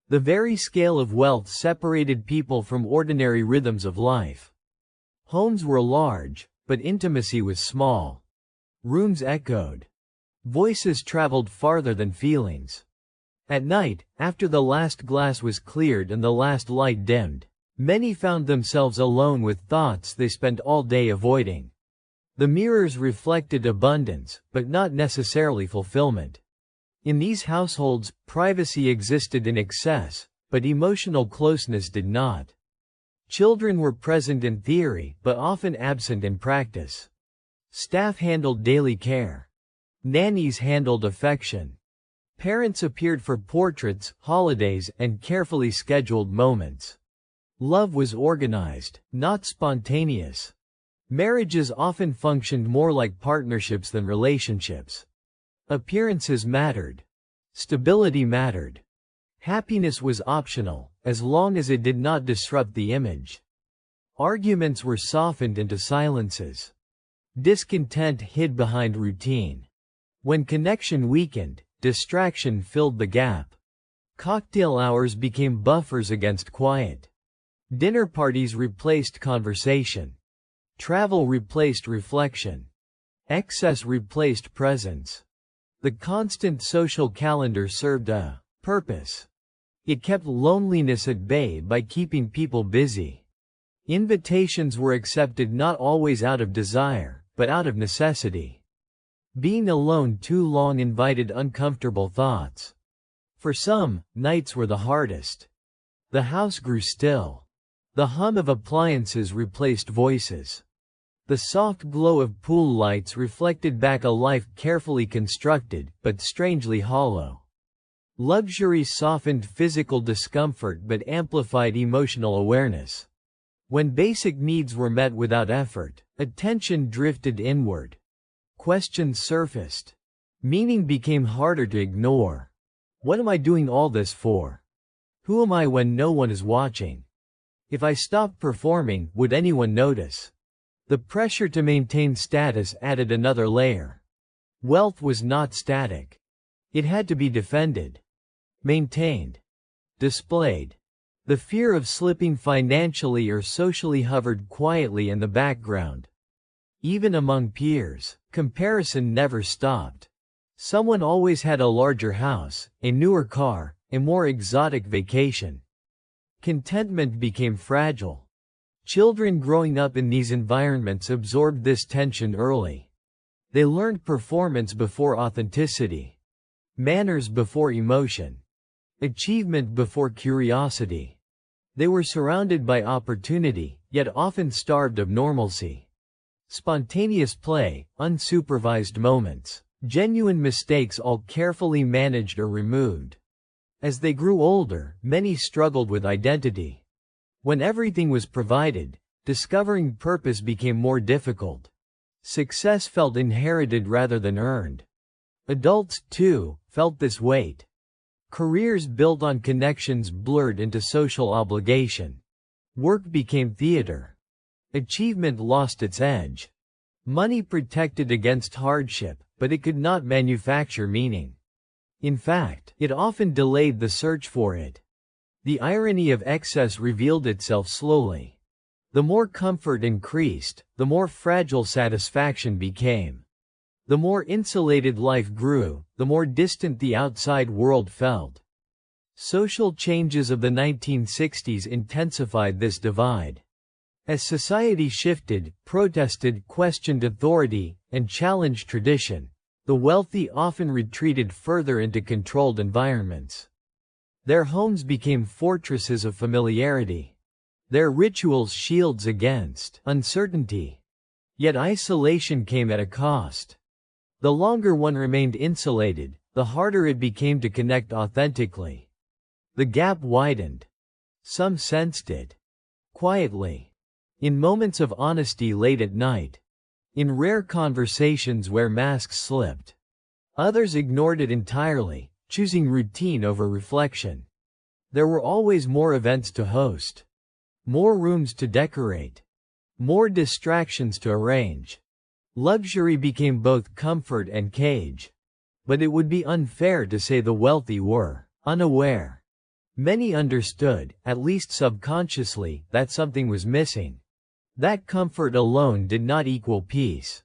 The very scale of wealth separated people from ordinary rhythms of life. Homes were large, but intimacy was small. Rooms echoed. Voices traveled farther than feelings. At night, after the last glass was cleared and the last light dimmed, many found themselves alone with thoughts they spent all day avoiding. The mirrors reflected abundance, but not necessarily fulfillment. In these households, privacy existed in excess, but emotional closeness did not. Children were present in theory, but often absent in practice. Staff handled daily care. Nannies handled affection. Parents appeared for portraits, holidays, and carefully scheduled moments. Love was organized, not spontaneous. Marriages often functioned more like partnerships than relationships. Appearances mattered. Stability mattered. Happiness was optional, as long as it did not disrupt the image. Arguments were softened into silences. Discontent hid behind routine. When connection weakened, distraction filled the gap. Cocktail hours became buffers against quiet. Dinner parties replaced conversation. Travel replaced reflection. Excess replaced presence. The constant social calendar served a purpose. It kept loneliness at bay by keeping people busy. Invitations were accepted not always out of desire, but out of necessity. Being alone too long invited uncomfortable thoughts. For some, nights were the hardest. The house grew still. The hum of appliances replaced voices. The soft glow of pool lights reflected back a life carefully constructed, but strangely hollow. Luxury softened physical discomfort but amplified emotional awareness. When basic needs were met without effort, attention drifted inward. Questions surfaced. Meaning became harder to ignore. What am I doing all this for? Who am I when no one is watching? If I stopped performing, would anyone notice? The pressure to maintain status added another layer. Wealth was not static. It had to be defended, maintained, displayed. The fear of slipping financially or socially hovered quietly in the background. Even among peers, comparison never stopped. Someone always had a larger house, a newer car, a more exotic vacation. Contentment became fragile. Children growing up in these environments absorbed this tension early. They learned performance before authenticity, manners before emotion, achievement before curiosity. They were surrounded by opportunity, yet often starved of normalcy. Spontaneous play, unsupervised moments, genuine mistakes, all carefully managed or removed. As they grew older, many struggled with identity. When everything was provided, discovering purpose became more difficult. Success felt inherited rather than earned. Adults, too, felt this weight. Careers built on connections blurred into social obligation. Work became theater. Achievement lost its edge. Money protected against hardship, but it could not manufacture meaning. In fact, it often delayed the search for it. The irony of excess revealed itself slowly. The more comfort increased, the more fragile satisfaction became. The more insulated life grew, the more distant the outside world felt. Social changes of the 1960s intensified this divide. As society shifted, protested, questioned authority, and challenged tradition, the wealthy often retreated further into controlled environments. Their homes became fortresses of familiarity. Their rituals shields against uncertainty. Yet isolation came at a cost. The longer one remained insulated, the harder it became to connect authentically. The gap widened. Some sensed it. Quietly. In moments of honesty late at night. In rare conversations where masks slipped. Others ignored it entirely, choosing routine over reflection. There were always more events to host. More rooms to decorate. More distractions to arrange. Luxury became both comfort and cage. But it would be unfair to say the wealthy were unaware. Many understood, at least subconsciously, that something was missing. That comfort alone did not equal peace.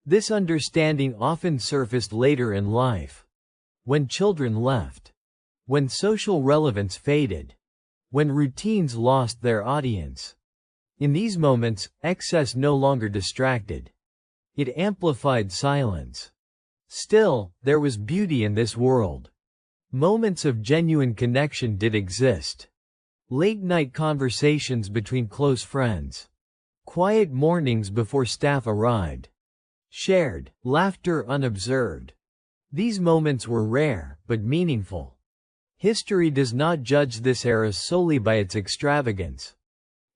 This understanding often surfaced later in life. When children left. When social relevance faded. When routines lost their audience. In these moments, excess no longer distracted. It amplified silence. Still, there was beauty in this world. Moments of genuine connection did exist. Late-night conversations between close friends. Quiet mornings before staff arrived. Shared laughter unobserved. These moments were rare, but meaningful. History does not judge this era solely by its extravagance.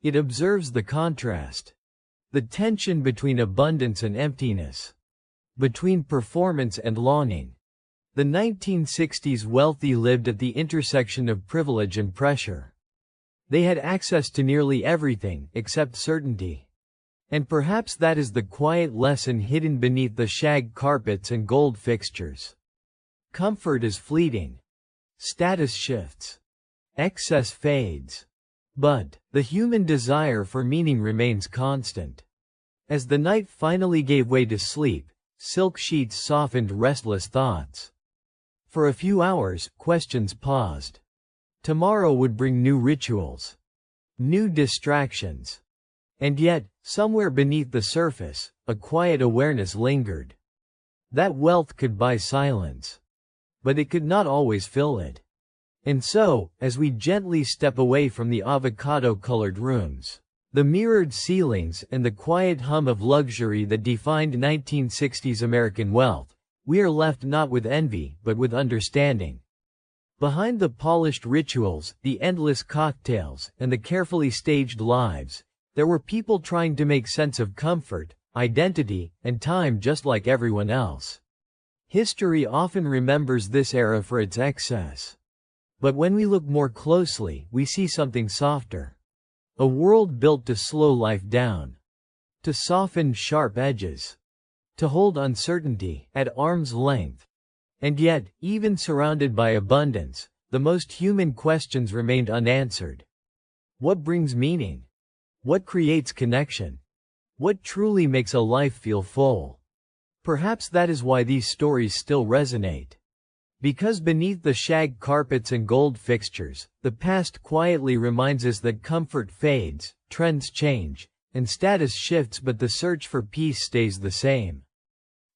It observes the contrast. The tension between abundance and emptiness. Between performance and longing. The 1960s wealthy lived at the intersection of privilege and pressure. They had access to nearly everything, except certainty. And perhaps that is the quiet lesson hidden beneath the shag carpets and gold fixtures. Comfort is fleeting. Status shifts. Excess fades. But the human desire for meaning remains constant. As the night finally gave way to sleep, silk sheets softened restless thoughts. For a few hours, questions paused. Tomorrow would bring new rituals. New distractions. And yet, somewhere beneath the surface, a quiet awareness lingered. That wealth could buy silence. But it could not always fill it. And so, as we gently step away from the avocado-colored rooms, The mirrored ceilings and the quiet hum of luxury that defined 1960s American wealth, we are left not with envy but with understanding. Behind the polished rituals, the endless cocktails, and the carefully staged lives, there were people trying to make sense of comfort, identity, and time just like everyone else. History often remembers this era for its excess. But when we look more closely, we see something softer. A world built to slow life down, to soften sharp edges, to hold uncertainty at arm's length. And yet, even surrounded by abundance, the most human questions remained unanswered. What brings meaning? What creates connection? What truly makes a life feel full? Perhaps that is why these stories still resonate. Because beneath the shag carpets and gold fixtures, the past quietly reminds us that comfort fades, trends change, and status shifts, but the search for peace stays the same.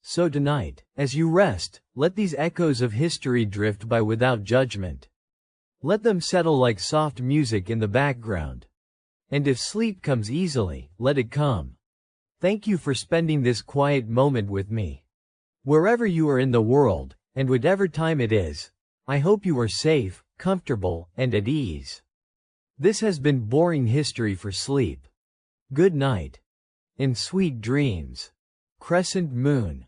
So tonight, as you rest, let these echoes of history drift by without judgment. Let them settle like soft music in the background. And if sleep comes easily, let it come. Thank you for spending this quiet moment with me. Wherever you are in the world, and whatever time it is, I hope you are safe, comfortable, and at ease. This has been Boring History for Sleep. Good night. And sweet dreams. Crescent Moon.